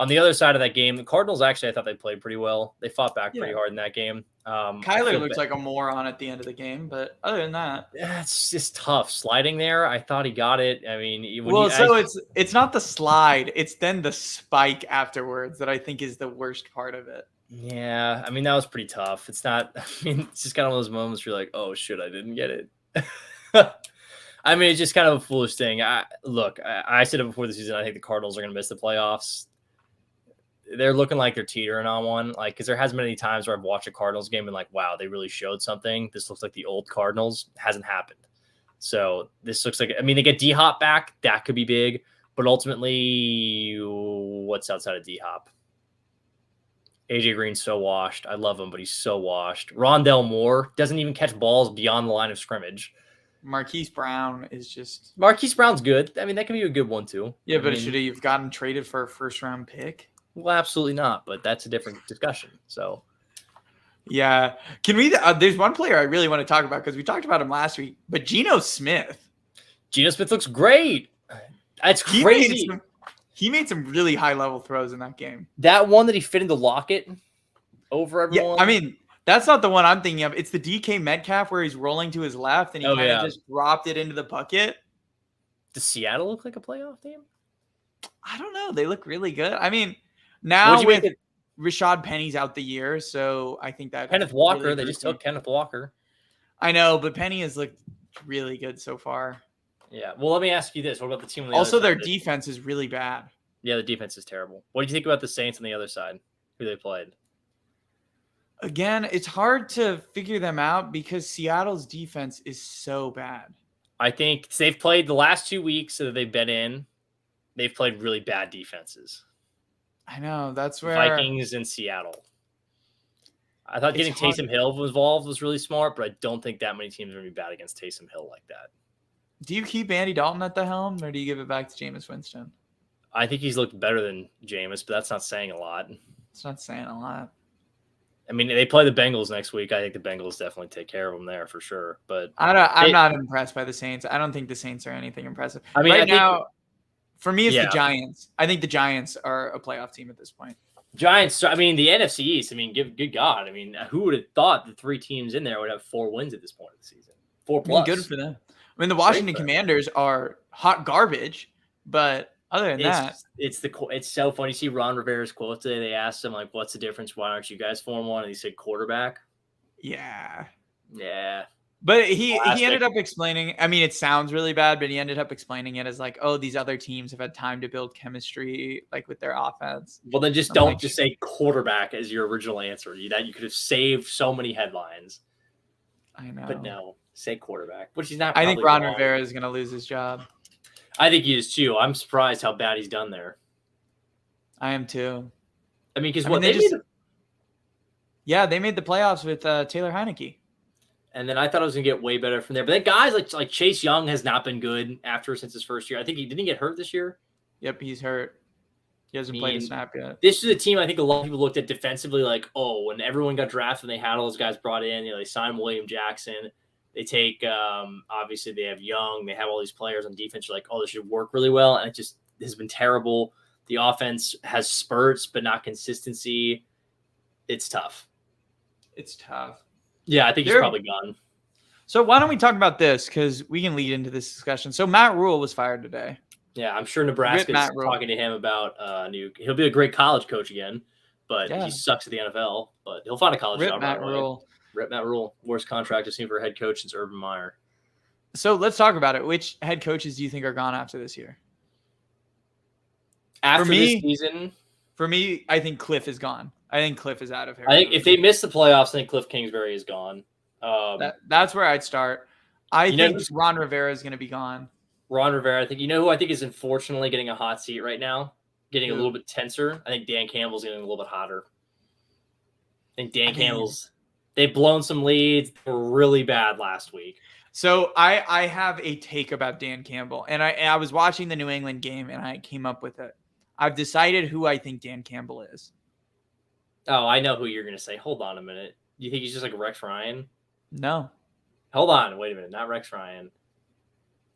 the other side of that game, the Cardinals, actually, I thought they played pretty well. They fought back pretty hard in that game. Kyler looks like a moron at the end of the game, but other than that, it's just tough sliding there. I thought he got it. I mean, it's not the slide; it's then the spike afterwards that I think is the worst part of it. Yeah, I mean, that was pretty tough. It's not, I mean, it's just kind of one of those moments where you're like, oh shit, I didn't get it. I mean, it's just kind of a foolish thing. I said it before the season. I think the Cardinals are going to miss the playoffs. They're looking like they're teetering on one. Like, because there hasn't been any times where I've watched a Cardinals game and like, wow, they really showed something. This looks like the old Cardinals. Hasn't happened. So this looks like, I mean, they get D-Hop back. That could be big. But ultimately, what's outside of D-Hop? AJ Green's so washed. I love him, but he's so washed. Rondell Moore doesn't even catch balls beyond the line of scrimmage. Marquise Brown is just. Marquise Brown's good. I mean, that can be a good one too. Yeah, but should he have gotten traded for a first-round pick? Well, absolutely not. But that's a different discussion. So, yeah. Can we? There's one player I really want to talk about because we talked about him last week. But Gino Smith. Gino Smith looks great. That's crazy. He made some really high-level throws in that game. That one that he fit into Lockett over everyone. Yeah, I mean, that's not the one I'm thinking of. It's the DK Metcalf where he's rolling to his left and he kind of just dropped it into the bucket. Does Seattle look like a playoff team? I don't know. They look really good. I mean, now with Rashad Penny's out the year, so I think that Kenneth Walker. Really they just took Kenneth Walker. I know, but Penny has looked really good so far. Yeah. Well, let me ask you this. What about the team on the also, other their side? defense is really bad. Yeah, the defense is terrible. What do you think about the Saints on the other side, who they played? Again, it's hard to figure them out because Seattle's defense is so bad. I think they've played the last 2 weeks that they've been in. They've played really bad defenses. I know. That's where Vikings and Seattle. I thought getting Taysom Hill involved was really smart, but I don't think that many teams are going to be bad against Taysom Hill like that. Do you keep Andy Dalton at the helm, or do you give it back to Jameis Winston? I think he's looked better than Jameis, but that's not saying a lot. It's not saying a lot. I mean, they play the Bengals next week. I think the Bengals definitely take care of them there for sure. But I'm not impressed by the Saints. I don't think the Saints are anything impressive. I mean, now, for me, it's the Giants. I think the Giants are a playoff team at this point. Giants. I mean, the NFC East. I mean, good God. I mean, who would have thought the 3 teams in there would have 4 wins at this point of the season? 4 plus. Good for them. I mean, the Washington Commanders are hot garbage, but other than that, it's so funny. You see Ron Rivera's quote today. They asked him like, "What's the difference? Why aren't you guys form one?" And he said, "Quarterback." Yeah. But he ended up explaining. I mean, it sounds really bad, but he ended up explaining it as like, "Oh, these other teams have had time to build chemistry, like with their offense." Well, then don't say quarterback as your original answer. That you could have saved so many headlines. I know, but no. Say quarterback, which he's not. I think Ron Rivera is going to lose his job. I think he is too. I'm surprised how bad he's done there. I am too. I mean, because they made the playoffs with Taylor Heineke. And then I thought it was going to get way better from there. But then guys like Chase Young has not been good since his first year. I think didn't he get hurt this year? Yep, he's hurt. He hasn't played a snap yet. This is a team I think a lot of people looked at defensively like, oh, when everyone got drafted and they had all those guys brought in, they signed William Jackson. They take, obviously, they have Young. They have all these players on defense. You're like, oh, this should work really well. And it just has been terrible. The offense has spurts, but not consistency. It's tough. Yeah, I think he's probably gone. So why don't we talk about this? Because we can lead into this discussion. So Matt Rule was fired today. Yeah, I'm sure Nebraska's talking to him about he'll be a great college coach again, but he sucks at the NFL. But he'll find a college job. Matt Rule. Rip Matt Rule. Worst contract I've seen for a head coach since Urban Meyer. So let's talk about it. Which head coaches do you think are gone after this year? This season? For me, I think Cliff is gone. I think Cliff is out of here. I think if they miss the playoffs, I think Cliff Kingsbury is gone. That's where I'd start. I think Ron Rivera is going to be gone. Ron Rivera, I think who I think is unfortunately getting a hot seat right now, getting a little bit tenser. I think Dan Campbell's getting a little bit hotter. I think Dan Campbell's. They've blown some leads. They were really bad last week. So I have a take about Dan Campbell, and I was watching the New England game, and I came up with it. I've decided who I think Dan Campbell is. Oh, I know who you're going to say. Hold on a minute. You think he's just like Rex Ryan? No. Hold on. Wait a minute. Not Rex Ryan.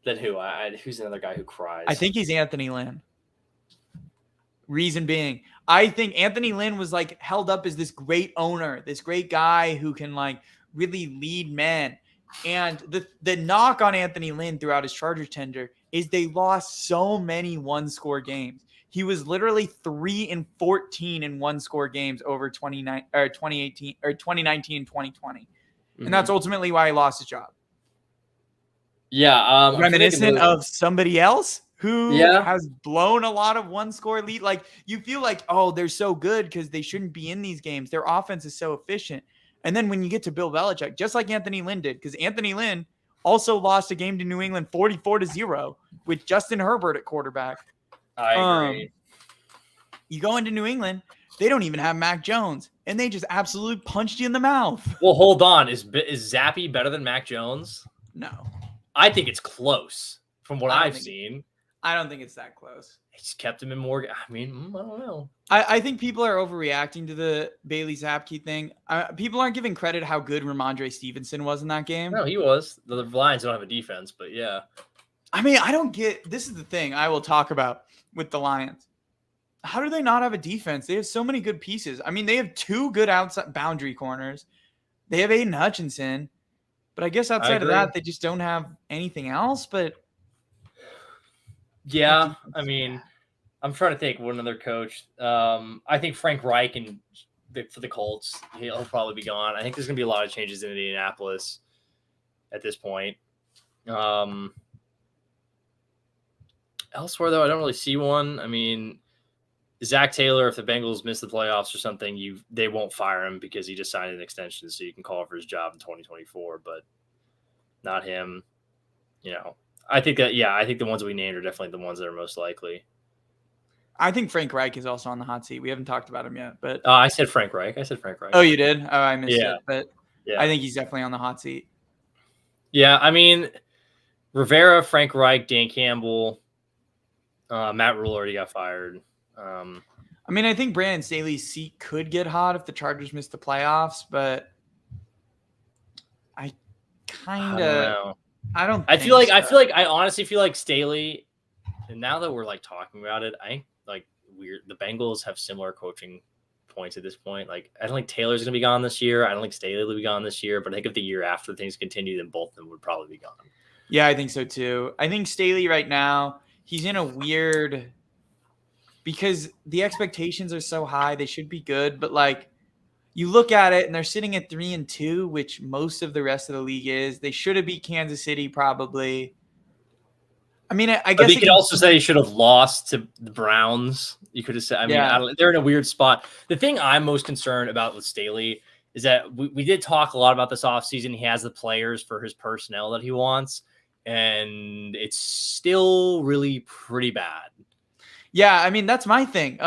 Then who? Who's another guy who cries? I think he's Anthony Lynn. Reason being, I think Anthony Lynn was like held up as this great owner, this great guy who can like really lead men. And the knock on Anthony Lynn throughout his Chargers tenure is they lost so many one-score games. he was literally 3-14 in one-score games over 2019 and 2020, and that's ultimately why he lost his job. Yeah, Reminiscent of somebody else who Yeah. has blown a lot of one-score lead. Like, you feel like, oh, they're so good because they shouldn't be in these games. Their offense is so efficient. And then when you get to Bill Belichick, just like Anthony Lynn did, because Anthony Lynn also lost a game to New England 44-0 with Justin Herbert at quarterback. I agree. You go into New England, they don't even have Mac Jones, and they just absolutely punched you in the mouth. Well, hold on. Is Zappy better than Mac Jones? No. I think it's close from what I've seen. I don't think it's that close. He's kept him in more. I mean, I don't know. I think people are overreacting to the Bailey Zapke thing. People aren't giving credit how good Ramondre Stevenson was in that game. No, he was. The Lions don't have a defense, but yeah. I mean, I don't get – this is the thing I will talk about with the Lions. How do they not have a defense? They have so many good pieces. I mean, they have 2 good outside boundary corners. They have Aiden Hutchinson. But I guess outside of that, they just don't have anything else. But yeah, I mean, I'm trying to think what another coach. I think Frank Reich for the Colts, he'll probably be gone. I think there's going to be a lot of changes in Indianapolis at this point. Elsewhere, though, I don't really see one. I mean, Zach Taylor, if the Bengals miss the playoffs or something, they won't fire him because he just signed an extension, so you can call for his job in 2024. But not him. I think the ones we named are definitely the ones that are most likely. I think Frank Reich is also on the hot seat. We haven't talked about him yet, but I said Frank Reich. Oh, you did? Oh, I missed it. But yeah. I think he's definitely on the hot seat. Yeah, I mean, Rivera, Frank Reich, Dan Campbell, Matt Rule already got fired. I mean, I think Brandon Staley's seat could get hot if the Chargers miss the playoffs, but I honestly feel like Staley, and now that we're like talking about it, the Bengals have similar coaching points at this point. Like, I don't think Taylor's gonna be gone this year. I don't think Staley will be gone this year, but I think if the year after things continue, then both of them would probably be gone. Yeah, I think so too. I think Staley right now, he's in a weird, because the expectations are so high, they should be good, but like, you look at it and they're sitting at 3-2, which most of the rest of the league is. They should have beat Kansas City probably. I mean, I guess you could also say you should have lost to the Browns. You could have said, they're in a weird spot. The thing I'm most concerned about with Staley is that we did talk a lot about this offseason. He has the players for his personnel that he wants, and it's still really pretty bad. Yeah, I mean, that's my thing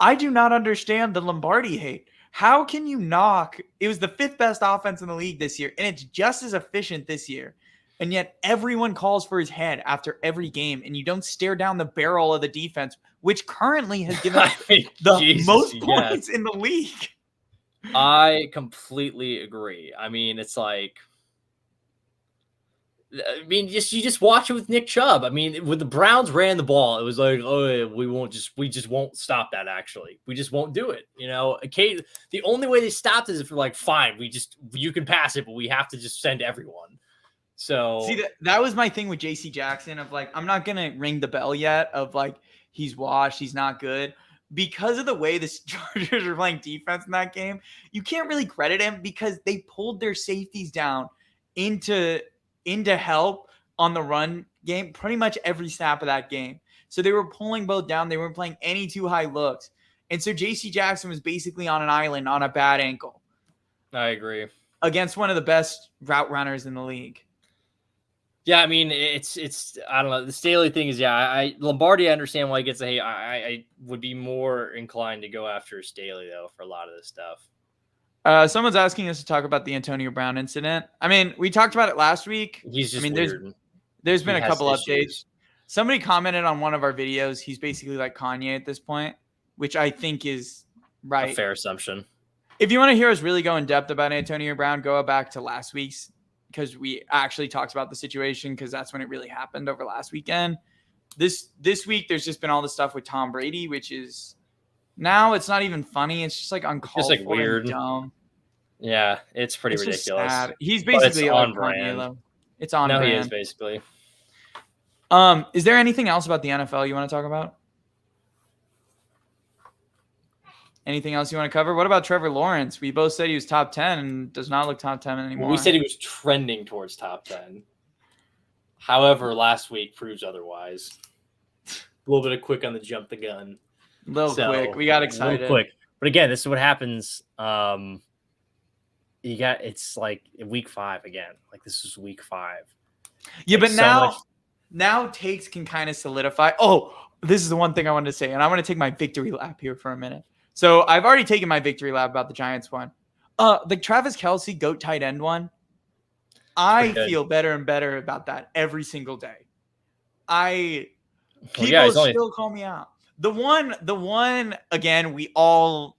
I do not understand the Lombardi hate. How can you knock? It was the 5th best offense in the league this year, and it's just as efficient this year. And yet everyone calls for his head after every game, and you don't stare down the barrel of the defense, which currently has given us the most points in the league. I completely agree. I mean, it's like, you just watch it with Nick Chubb. I mean, when the Browns ran the ball, it was like, oh, we just won't stop that. Actually, we just won't do it. The only way they stopped is if we're like, fine, you can pass it, but we have to just send everyone. So see, that was my thing with JC Jackson of like, I'm not gonna ring the bell yet of like, he's washed, he's not good. Because of the way the Chargers are playing defense in that game, you can't really credit him because they pulled their safeties down into help on the run game pretty much every snap of that game. So they were pulling both down. They weren't playing any too high looks. And so JC Jackson was basically on an island on a bad ankle. I agree. Against one of the best route runners in the league. Yeah, I mean, it's I don't know. The Staley thing is, Lombardi, I understand why he gets a hate. I would be more inclined to go after Staley, though, for a lot of this stuff. Someone's asking us to talk about the Antonio Brown incident. I mean, we talked about it last week. He's just weird. There's been a couple updates. Somebody commented on one of our videos. He's basically like Kanye at this point, which I think is right. A fair assumption. If you want to hear us really go in depth about Antonio Brown, go back to last week's, because we actually talked about the situation, because that's when it really happened over last weekend. This week, there's just been all the stuff with Tom Brady, which is now it's not even funny. It's just like uncalled for, weird and dumb. Yeah, it's pretty ridiculous. Sad. He's basically on brand. It's on brand. He is basically. Is there anything else about the NFL you want to talk about? anything else you want to cover? What about Trevor Lawrence? We both said he was top 10 and does not look top 10 anymore. We said he was trending towards top 10. However, last week proves otherwise. A little bit of quick on the jump the gun. A little quick. We got excited. Quick. But again, this is what happens. It's like week 5 again. Like this is week 5. Yeah, like but now takes can kind of solidify. Oh, this is the one thing I wanted to say, and I want to take my victory lap here for a minute. So I've already taken my victory lap about the Giants one. The Travis Kelce GOAT tight end one. I feel better and better about that every single day. People still call me out. The one again,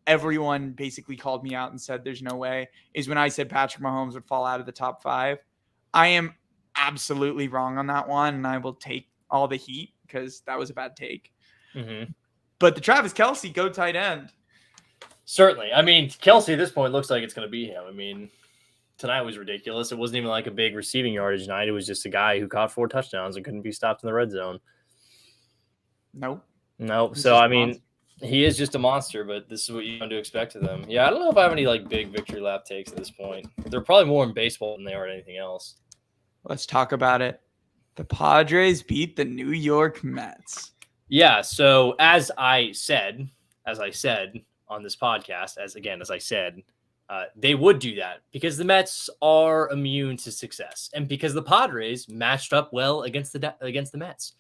everyone basically called me out and said there's no way, is when I said Patrick Mahomes would fall out of the top 5. I am absolutely wrong on that one, and I will take all the heat because that was a bad take. Mm-hmm. But the Travis Kelce GOAT tight end. Certainly. I mean, Kelce at this point looks like it's going to be him. I mean, tonight was ridiculous. It wasn't even like a big receiving yardage night. It was just a guy who caught 4 touchdowns and couldn't be stopped in the red zone. Nope. So, I mean, he is just a monster, but this is what you want to expect of them. Yeah, I don't know if I have any like big victory lap takes at this point. They're probably more in baseball than they are in anything else. Let's talk about it. The Padres beat the New York Mets. Yeah, so as I said on this podcast, as I said, they would do that because the Mets are immune to success, and because the Padres matched up well against the Mets.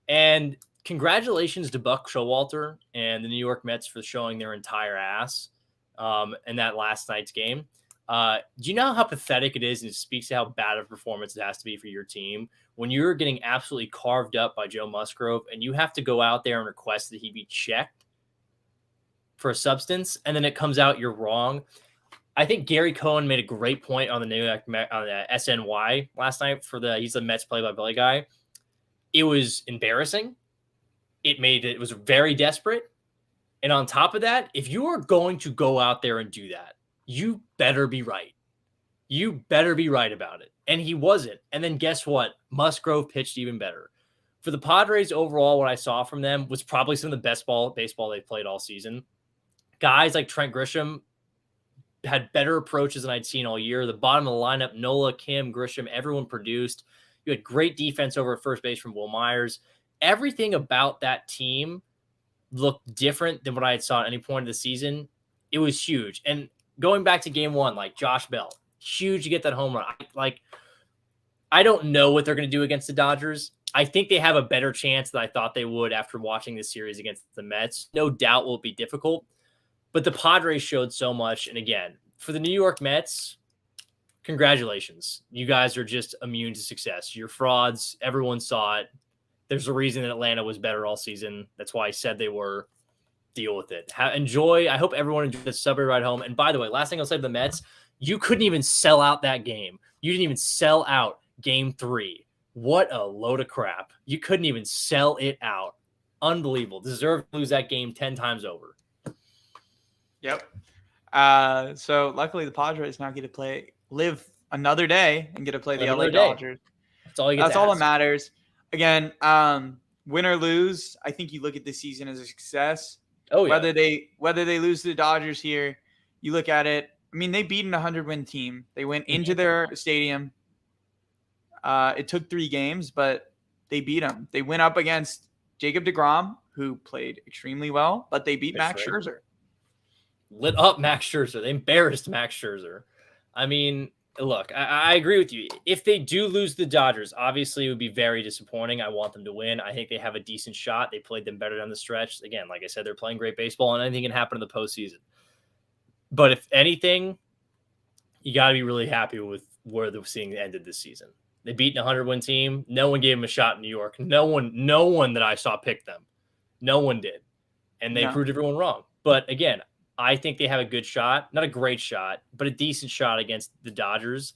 And congratulations to Buck Showalter and the New York Mets for showing their entire ass in that last night's game. Do you know how pathetic it is, and it speaks to how bad of a performance it has to be for your team when you're getting absolutely carved up by Joe Musgrove and you have to go out there and request that he be checked for a substance, and then it comes out you're wrong? I think Gary Cohen made a great point on the New York on the SNY last night he's the Mets play-by-play guy. It was embarrassing. It was very desperate. And on top of that, if you are going to go out there and do that, you better be right. You better be right about it. And he wasn't. And then guess what? Musgrove pitched even better. For the Padres overall, what I saw from them was probably some of the best baseball they've played all season. Guys like Trent Grisham had better approaches than I'd seen all year. The bottom of the lineup, Nola, Kim, Grisham, everyone produced. You had great defense over at first base from Will Myers. Everything about that team looked different than what I had saw at any point of the season. It was huge. And going back to game 1, like Josh Bell, huge to get that home run. I don't know what they're going to do against the Dodgers. I think they have a better chance than I thought they would after watching this series against the Mets. No doubt will be difficult, but the Padres showed so much. And again, for the New York Mets, congratulations. You guys are just immune to success. You're frauds. Everyone saw it. There's a reason that Atlanta was better all season. That's why I said they were. Deal with it. Enjoy. I hope everyone enjoyed the subway ride home. And by the way, last thing I'll say to the Mets, you couldn't even sell out that game. You didn't even sell out game 3. What a load of crap. You couldn't even sell it out. Unbelievable. Deserved to lose that game 10 times over. Yep. So luckily the Padres now get to live another day and get to play the LA Dodgers. That's all you get. That's all that matters. Again, win or lose, I think you look at this season as a success. Oh, yeah. Whether they lose to the Dodgers here, you look at it. I mean, they beat an 100-win team. They went into their stadium. It took 3 games, but they beat them. They went up against Jacob deGrom, who played extremely well, but they beat Max Scherzer. Lit up Max Scherzer. They embarrassed Max Scherzer. I mean, look, I agree with you. If they do lose the Dodgers, obviously it would be very disappointing. I want them to win. I think they have a decent shot. They played them better down the stretch. Again, like I said, they're playing great baseball, and anything can happen in the postseason. But if anything, you got to be really happy with where the seeing ended this season. They beat a 100-win team. No one gave them a shot in New York. No one that I saw picked them. No one did. And they proved everyone wrong. But again, I think they have a good shot, not a great shot, but a decent shot against the Dodgers.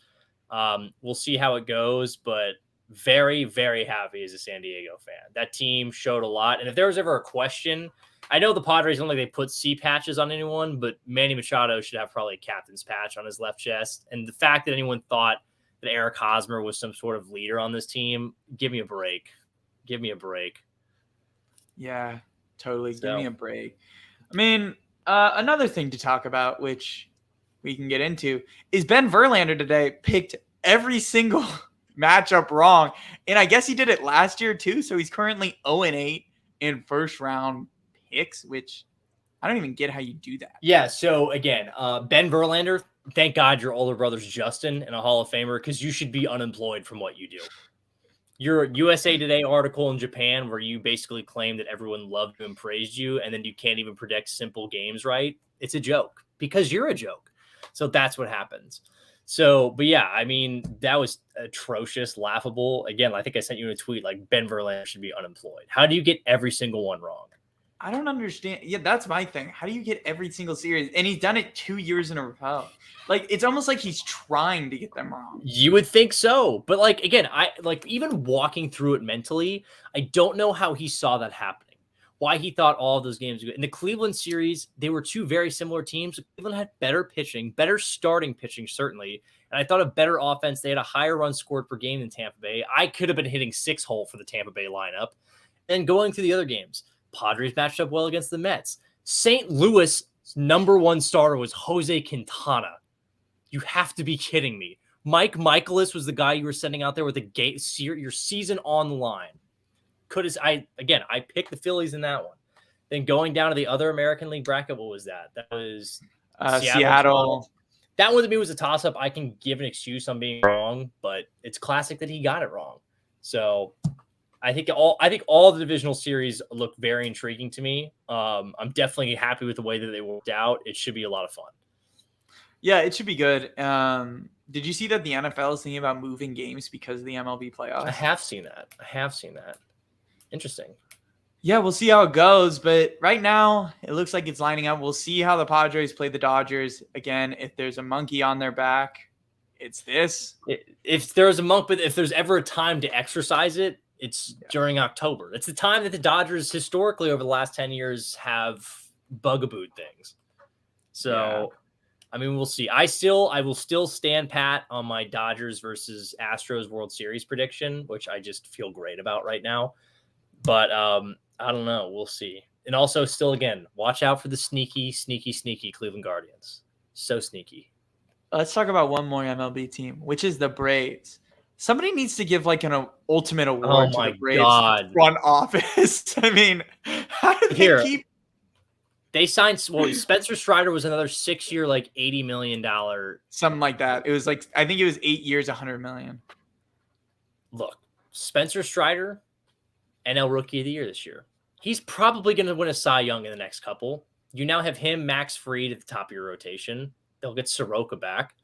We'll see how it goes, but very, very happy as a San Diego fan. That team showed a lot. And if there was ever a question, I know the Padres don't like they put C patches on anyone, but Manny Machado should have probably a captain's patch on his left chest. And the fact that anyone thought that Eric Hosmer was some sort of leader on this team, give me a break. Give me a break. Yeah, totally. Give me a break. I mean, Another thing to talk about, which we can get into, is Ben Verlander today picked every single matchup wrong. And I guess he did it last year too. So he's currently 0-8 in first round picks, which I don't even get how you do that. Yeah. So again, Ben Verlander, thank God your older brother's Justin and a Hall of Famer, because you should be unemployed from what you do. Your USA Today article in Japan where you basically claim that everyone loved you and praised you, and then you can't even predict simple games right. It's a joke because you're a joke. So that's what happens. So, but yeah, I mean, that was atrocious, laughable. Again, I think I sent you a tweet like Ben Verlander should be unemployed. How do you get every single one wrong? I don't understand. Yeah, that's my thing. How do you get every single series? And he's done it 2 years in a row. Like, it's almost like he's trying to get them wrong. You would think so. But like, again, I like even walking through it mentally, I don't know how he saw that happening. Why he thought all of those games were good. In the Cleveland series, they were two very similar teams. Cleveland had better pitching, better starting pitching, certainly. And I thought a better offense. They had a higher run scored per game than Tampa Bay. I could have been hitting 6-hole for the Tampa Bay lineup. And going through the other games, Padres matched up well against the Mets. St. Louis' number one starter was Jose Quintana. You have to be kidding me. Mike Michaelis was the guy you were sending out there with your season on the line. I picked the Phillies in that one. Then going down to the other American League bracket, what was that? That was Seattle. That one to me was a toss-up. I can give an excuse on being wrong, but it's classic that he got it wrong. So I think all the divisional series look very intriguing to me. I'm definitely happy with the way that they worked out. It should be a lot of fun. Yeah, it should be good. Did you see that the NFL is thinking about moving games because of the MLB playoffs? I have seen that. Interesting. Yeah, we'll see how it goes. But right now, it looks like it's lining up. We'll see how the Padres play the Dodgers. Again, if there's a monkey on their back, it's this. If there's a monk, but if there's ever a time to exercise it, it's during October. It's the time that the Dodgers historically over the last 10 years have bugabooed things. So, I mean, we'll see. I will still stand pat on my Dodgers versus Astros World Series prediction, which I just feel great about right now. But I don't know. We'll see. And also still, again, watch out for the sneaky Cleveland Guardians. So sneaky. Let's talk about one more MLB team, which is the Braves. Somebody needs to give like an ultimate award to the Braves front office. I mean, how do they keep? They signed. Well, Spencer Strider was another 6-year, like $80 million. Something like that. It was like, I think it was 8 years, $100 million. Look, Spencer Strider, NL Rookie of the Year this year. He's probably going to win a Cy Young in the next couple. You now have him, Max Fried at the top of your rotation. They'll get Soroka back.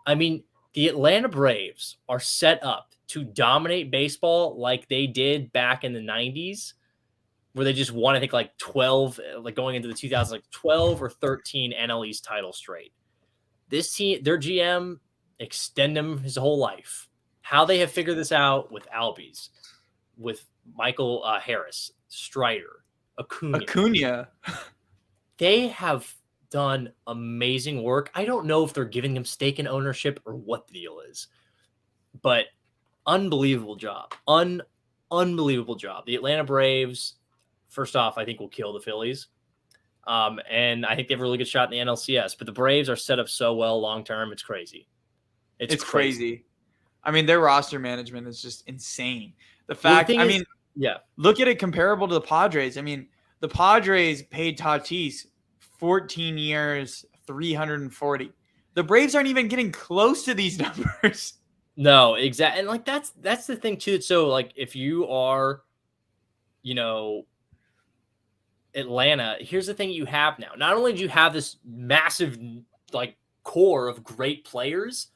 I mean, the Atlanta Braves are set up to dominate baseball like they did back in the 90s, where they just won, I think, like 12, like going into the 2000s, like 12 or 13 NL East titles straight. This team, their GM, extend him his whole life. How they have figured this out with Albies, with Michael Harris, Strider, Acuna. They have done amazing work. I don't know if they're giving him stake in ownership or what the deal is, but unbelievable job. Unbelievable job. The Atlanta Braves, first off, I think will kill the Phillies. And I think they have a really good shot in the NLCS, but the Braves are set up so well long-term. It's crazy. It's crazy. I mean, their roster management is just insane. The fact, look at it comparable to the Padres. I mean, the Padres paid Tatis 14 years, 340. The Braves aren't even getting close to these numbers. No, exactly. And like, that's the thing too. So like, if you are, Atlanta, here's the thing you have now. Not only do you have this massive like core of great players,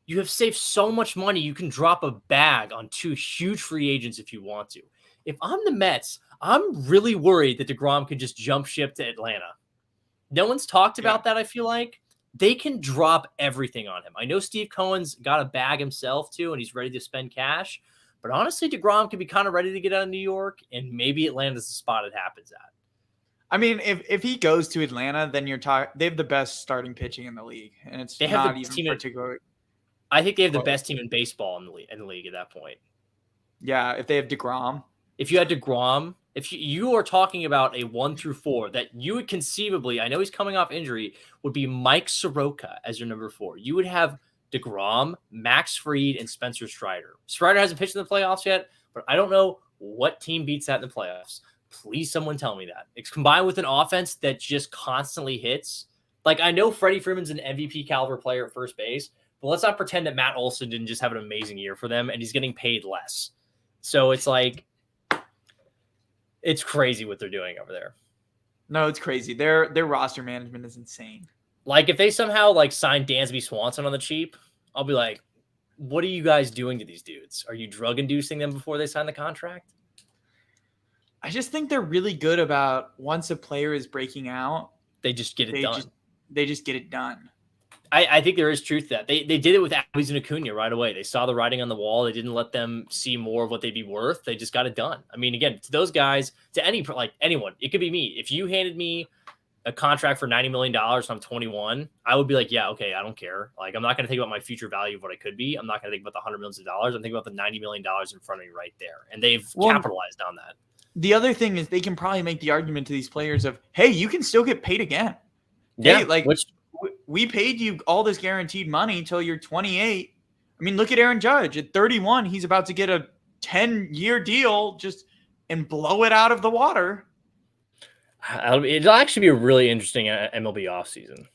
you have saved so much money. You can drop a bag on 2 huge free agents if you want to. If I'm the Mets, I'm really worried that DeGrom could just jump ship to Atlanta. No one's talked about that, I feel like. They can drop everything on him. I know Steve Cohen's got a bag himself too, and he's ready to spend cash. But honestly, DeGrom could be kind of ready to get out of New York, and maybe Atlanta's the spot it happens at. I mean, if he goes to Atlanta, then you're talking. They have the best starting pitching in the league, and it's not even particularly. I think they have the best team in baseball in the league at that point. Yeah, if they have DeGrom. If you had DeGrom, If you are talking about a 1 through 4 that you would conceivably, I know he's coming off injury, would be Mike Soroka as your number 4. You would have DeGrom, Max Fried, and Spencer Strider. Strider hasn't pitched in the playoffs yet, but I don't know what team beats that in the playoffs. Please, someone tell me that. It's combined with an offense that just constantly hits. Like, I know Freddie Freeman's an MVP caliber player at first base, but let's not pretend that Matt Olson didn't just have an amazing year for them and he's getting paid less. So it's like, it's crazy what they're doing over there. No, it's crazy. Their roster management is insane. Like, if they somehow like sign Dansby Swanson on the cheap, I'll be like, what are you guys doing to these dudes? Are you drug inducing them before they sign the contract? I just think they're really good about once a player is breaking out, They just get it done. They just get it done. I think there is truth to that. They did it with Albies and Acuna right away. They saw the writing on the wall. They didn't let them see more of what they'd be worth. They just got it done. I mean, again, to those guys, to anyone, it could be me. If you handed me a contract for $90 million when I'm 21, I would be like, yeah, okay, I don't care. Like, I'm not going to think about my future value of what I could be. I'm not going to think about the $100 million. I'm thinking about the $90 million in front of me right there. And they've capitalized on that. The other thing is they can probably make the argument to these players of, hey, you can still get paid again. Yeah, hey, like we paid you all this guaranteed money until you're 28. I mean, look at Aaron Judge. At 31, he's about to get a 10-year deal and blow it out of the water. It'll actually be a really interesting MLB offseason.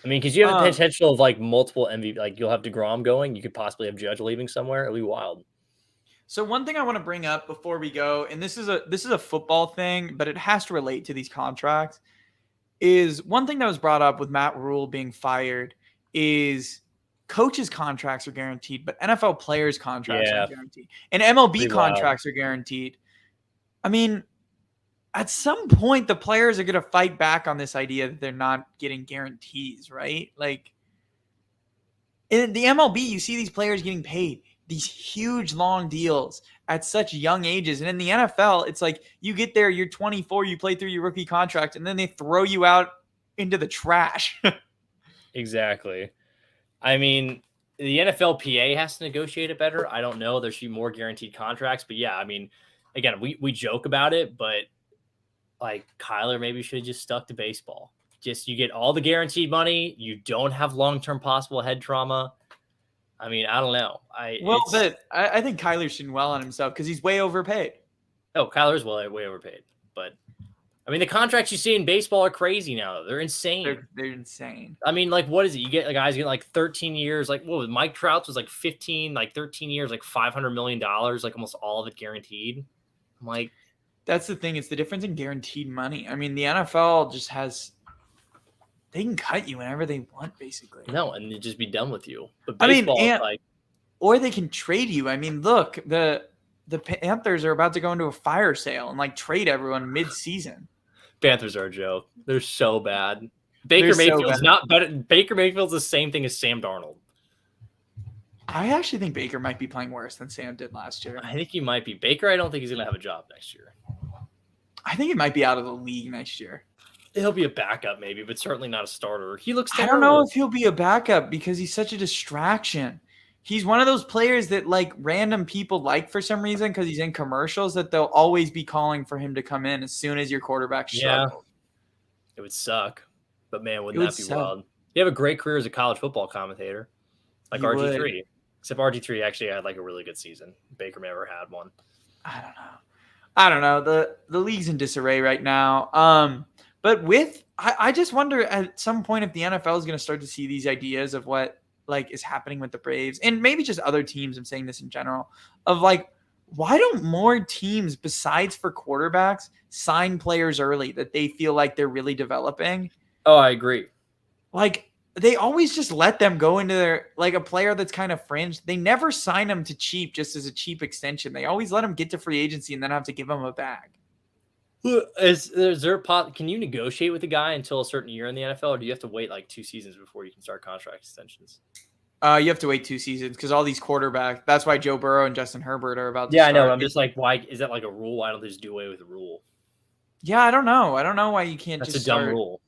I mean, because you have the potential of like multiple MVP. Like, you'll have DeGrom going. You could possibly have Judge leaving somewhere. It'll be wild. So one thing I want to bring up before we go, and this is a football thing, but it has to relate to these contracts, is one thing that was brought up with Matt Rule being fired is coaches' contracts are guaranteed, but NFL players' contracts are guaranteed. And MLB contracts are guaranteed. I mean, at some point, the players are going to fight back on this idea that they're not getting guarantees, right? Like, in the MLB, you see these players getting paid these huge long deals at such young ages. And in the NFL, it's like you get there, you're 24, you play through your rookie contract, and then they throw you out into the trash. Exactly. I mean, the NFLPA has to negotiate it better. I don't know. There should be more guaranteed contracts. But yeah, I mean, again, we joke about it, but like Kyler maybe should have just stuck to baseball. Just you get all the guaranteed money. You don't have long-term possible head trauma. I mean, I don't know. I think Kyler's doing well on himself because he's way overpaid. Oh, Kyler's way overpaid. But, I mean, the contracts you see in baseball are crazy now. They're insane. They're insane. I mean, like, what is it? You get guys getting like 13 years. Like, what was Mike Trout's was like 15, like 13 years, like $500 million, like almost all of it guaranteed. I'm like, that's the thing. It's the difference in guaranteed money. I mean, the NFL just has... They can cut you whenever they want, basically. No, and it'd just be done with you. But baseball, or they can trade you. I mean, look, the Panthers are about to go into a fire sale and like trade everyone mid-season. Panthers are a joke. They're so bad. Baker Mayfield's not better. Baker Mayfield's the same thing as Sam Darnold. I actually think Baker might be playing worse than Sam did last year. I think he might be. Baker, I don't think he's going to have a job next year. I think he might be out of the league next year. He'll be a backup maybe, but certainly not a starter. He looks terrible. I don't know if he'll be a backup because he's such a distraction. He's one of those players that like random people like for some reason because he's in commercials that they'll always be calling for him to come in as soon as your quarterback struggles. It would suck. But man, wouldn't that be wild? You have a great career as a college football commentator. Like RG3. Except RG3 actually had like a really good season. Baker never had one. I don't know. The league's in disarray right now. But I just wonder at some point if the NFL is going to start to see these ideas of what like is happening with the Braves and maybe just other teams. I'm saying this in general of like, why don't more teams besides for quarterbacks sign players early that they feel like they're really developing? Oh, I agree. Like they always just let them go into their like a player that's kind of fringe. They never sign them to cheap just as a cheap extension. They always let them get to free agency and then have to give them a bag. Can you negotiate with a guy until a certain year in the NFL, or do you have to wait like 2 seasons before you can start contract extensions? You have to wait 2 seasons because all these quarterbacks. That's why Joe Burrow and Justin Herbert are about to start. Yeah, I know. I'm just like, why is that like a rule? Why don't they just do away with the rule? Yeah, I don't know. I don't know why you can't. That's a dumb rule.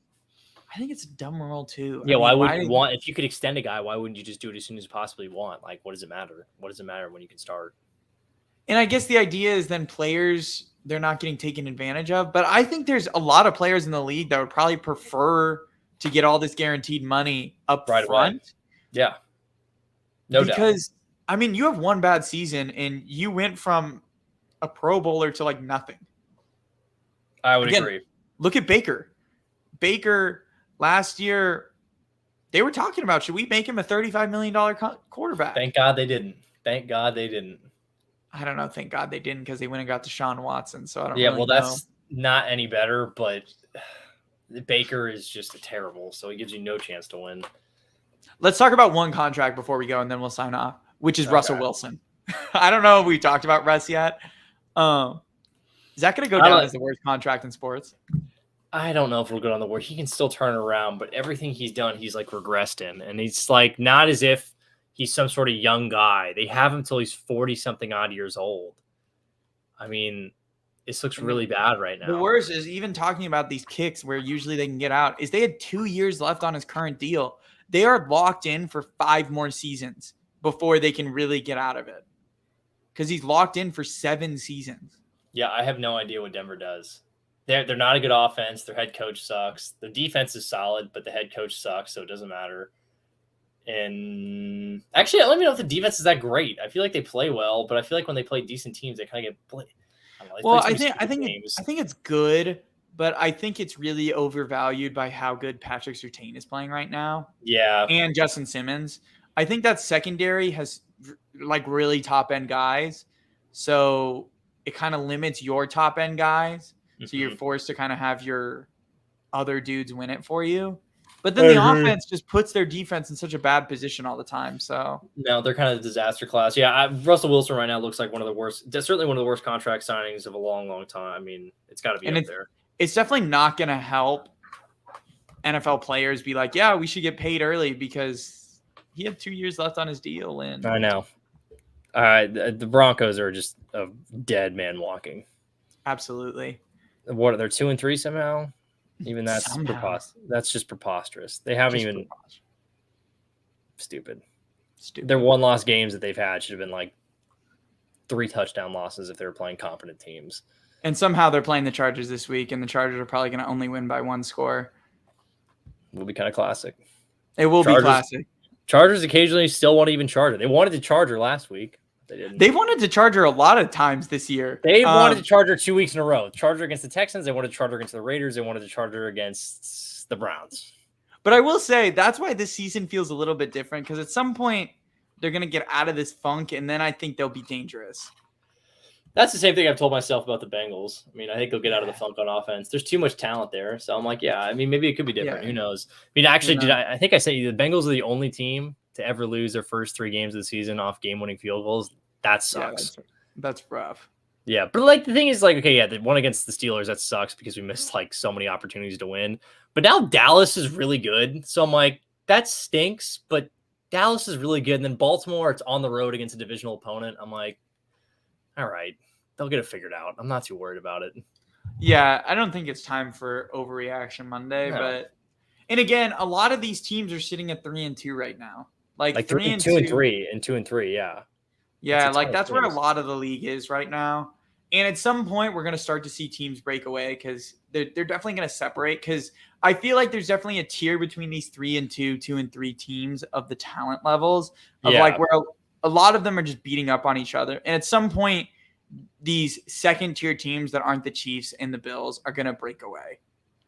I think it's a dumb rule too. Yeah, why would you want? If you could extend a guy, why wouldn't you just do it as soon as you possibly want? Like, what does it matter? What does it matter when you can start? And I guess the idea is then players they're not getting taken advantage of. But I think there's a lot of players in the league that would probably prefer to get all this guaranteed money up Right front. away. Yeah. No doubt. Because, I mean, you have one bad season and you went from a Pro Bowler to like nothing. I would agree. Look at Baker. Baker last year, they were talking about, should we make him a $35 million quarterback? Thank God they didn't. Thank God they didn't. I don't know. Thank God they didn't, because they went and got Deshaun Watson. So I don't Yeah, really well, know. that's not any better, but Baker is just terrible, so he gives you no chance to win. Let's talk about one contract before we go, and then we'll sign off, which is Okay. Russell Wilson. I don't know if we talked about Russ yet. Is that going to go down as the worst contract in sports? I don't know if it'll go on the word. He can still turn around, but everything he's done, he's like regressed in. And he's like not as if he's some sort of young guy. They have him till he's 40-something odd years old. I mean, this looks really bad right now. The worst is even talking about these kicks where usually they can get out is they had 2 years left on his current deal. They are locked in for 5 more seasons before they can really get out of it. Because he's locked in for 7 seasons. Yeah, I have no idea what Denver does. They're not a good offense. Their head coach sucks. Their defense is solid, but the head coach sucks, so it doesn't matter. And actually, let me know if the defense is that great. I feel like they play well, but I feel like when they play decent teams, they kind of get played. I think it's good, but I think it's really overvalued by how good Patrick Surtain is playing right now. Yeah, and Justin Simmons. I think that secondary has like really top end guys, so it kind of limits your top end guys. So you're forced to kind of have your other dudes win it for you. But then the offense just puts their defense in such a bad position all the time. So no, they're kind of a disaster class. Yeah, Russell Wilson right now looks like one of the worst. Certainly one of the worst contract signings of a long, long time. I mean, it's got to be up there. It's definitely not going to help NFL players be like, yeah, we should get paid early because he had 2 years left on his deal. And I know. The Broncos are just a dead man walking. Absolutely. What are they 2-3 somehow? Even that's that's just preposterous. They haven't even stupid. Their 1-loss games that they've had should have been like 3 touchdown losses if they were playing competent teams. And somehow they're playing the Chargers this week, and the Chargers are probably going to only win by 1 score. It will be kind of classic. It will be classic. Chargers occasionally still want to even charge her. They wanted to charge her last week. They didn't. They wanted to charge her a lot of times this year. They wanted to charge her 2 weeks in a row. Charge her against the Texans. They wanted to charge her against the Raiders. They wanted to charge her against the Browns. But I will say that's why this season feels a little bit different, because at some point they're going to get out of this funk, and then I think they'll be dangerous. That's the same thing I've told myself about the Bengals. I mean, I think they'll get out of the funk on offense. There's too much talent there. So I'm like, yeah, I mean, maybe it could be different. Yeah. Who knows? I mean, actually, I think I said the Bengals are the only team to ever lose their first 3 games of the season off game-winning field goals. That sucks. Yeah, that's rough. Yeah, but like the thing is, like, okay, yeah, the one against the Steelers, that sucks because we missed like so many opportunities to win. But now Dallas is really good. So I'm like, that stinks, but Dallas is really good. And then Baltimore, it's on the road against a divisional opponent. I'm like, all right, they'll get it figured out. I'm not too worried about it. Yeah, I don't think it's time for overreaction Monday, but and again, a lot of these teams are sitting at 3-2 right now. Like 2-3 and 2-3, yeah. Yeah, like that's where a lot of the league is right now. And at some point, we're going to start to see teams break away because they're definitely going to separate. Because I feel like there's definitely a tier between these 3-2, 2-3 teams of the talent levels of like where a lot of them are just beating up on each other. And at some point, these second tier teams that aren't the Chiefs and the Bills are going to break away.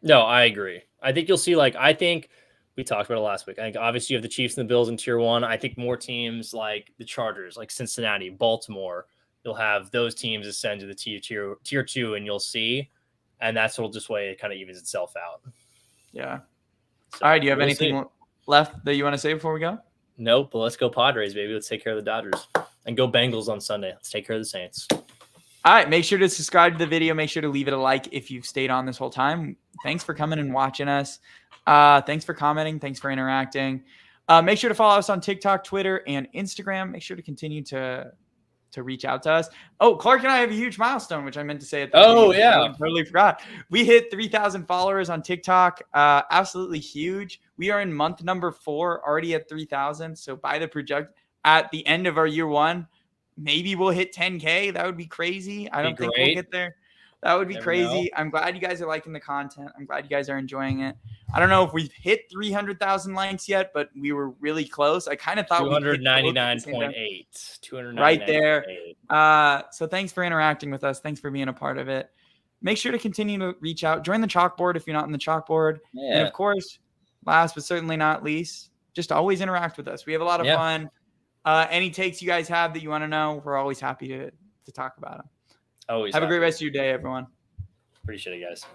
No, I agree. I think you'll see I think we talked about it last week. I think obviously you have the Chiefs and the Bills in tier 1. I think more teams like the Chargers, like Cincinnati, Baltimore, you'll have those teams ascend to the tier 2, and you'll see. And that's what just way it kind of evens itself out. Yeah. So, all right. Do you have anything left that you want to say before we go? Nope. But let's go Padres, baby. Let's take care of the Dodgers. And go Bengals on Sunday. Let's take care of the Saints. All right. Make sure to subscribe to the video. Make sure to leave it a like if you've stayed on this whole time. Thanks for coming and watching us. Thanks for commenting. Thanks for interacting. Make sure to follow us on TikTok, Twitter, and Instagram. Make sure to continue to reach out to us. Oh, Clark and I have a huge milestone, which I meant to say at the beginning. Yeah. I totally forgot. We hit 3,000 followers on TikTok. Absolutely huge. We are in month number 4, already at 3,000. So by the project at the end of our year 1, maybe we'll hit 10K. That would be crazy. I don't think we'll get there. That would be Never crazy. know. I'm glad you guys are liking the content. I'm glad you guys are enjoying it. I don't know if we've hit 300,000 likes yet, but we were really close. I kind of thought we hit 299.8. 299.8. right there. So thanks for interacting with us. Thanks for being a part of it. Make sure to continue to reach out. Join the chalkboard if you're not in the chalkboard. Yeah. And of course, last but certainly not least, just always interact with us. We have a lot of fun. Any takes you guys have that you want to know, we're always happy to talk about them. Always have a great happy. rest of your day, everyone. Appreciate it, guys.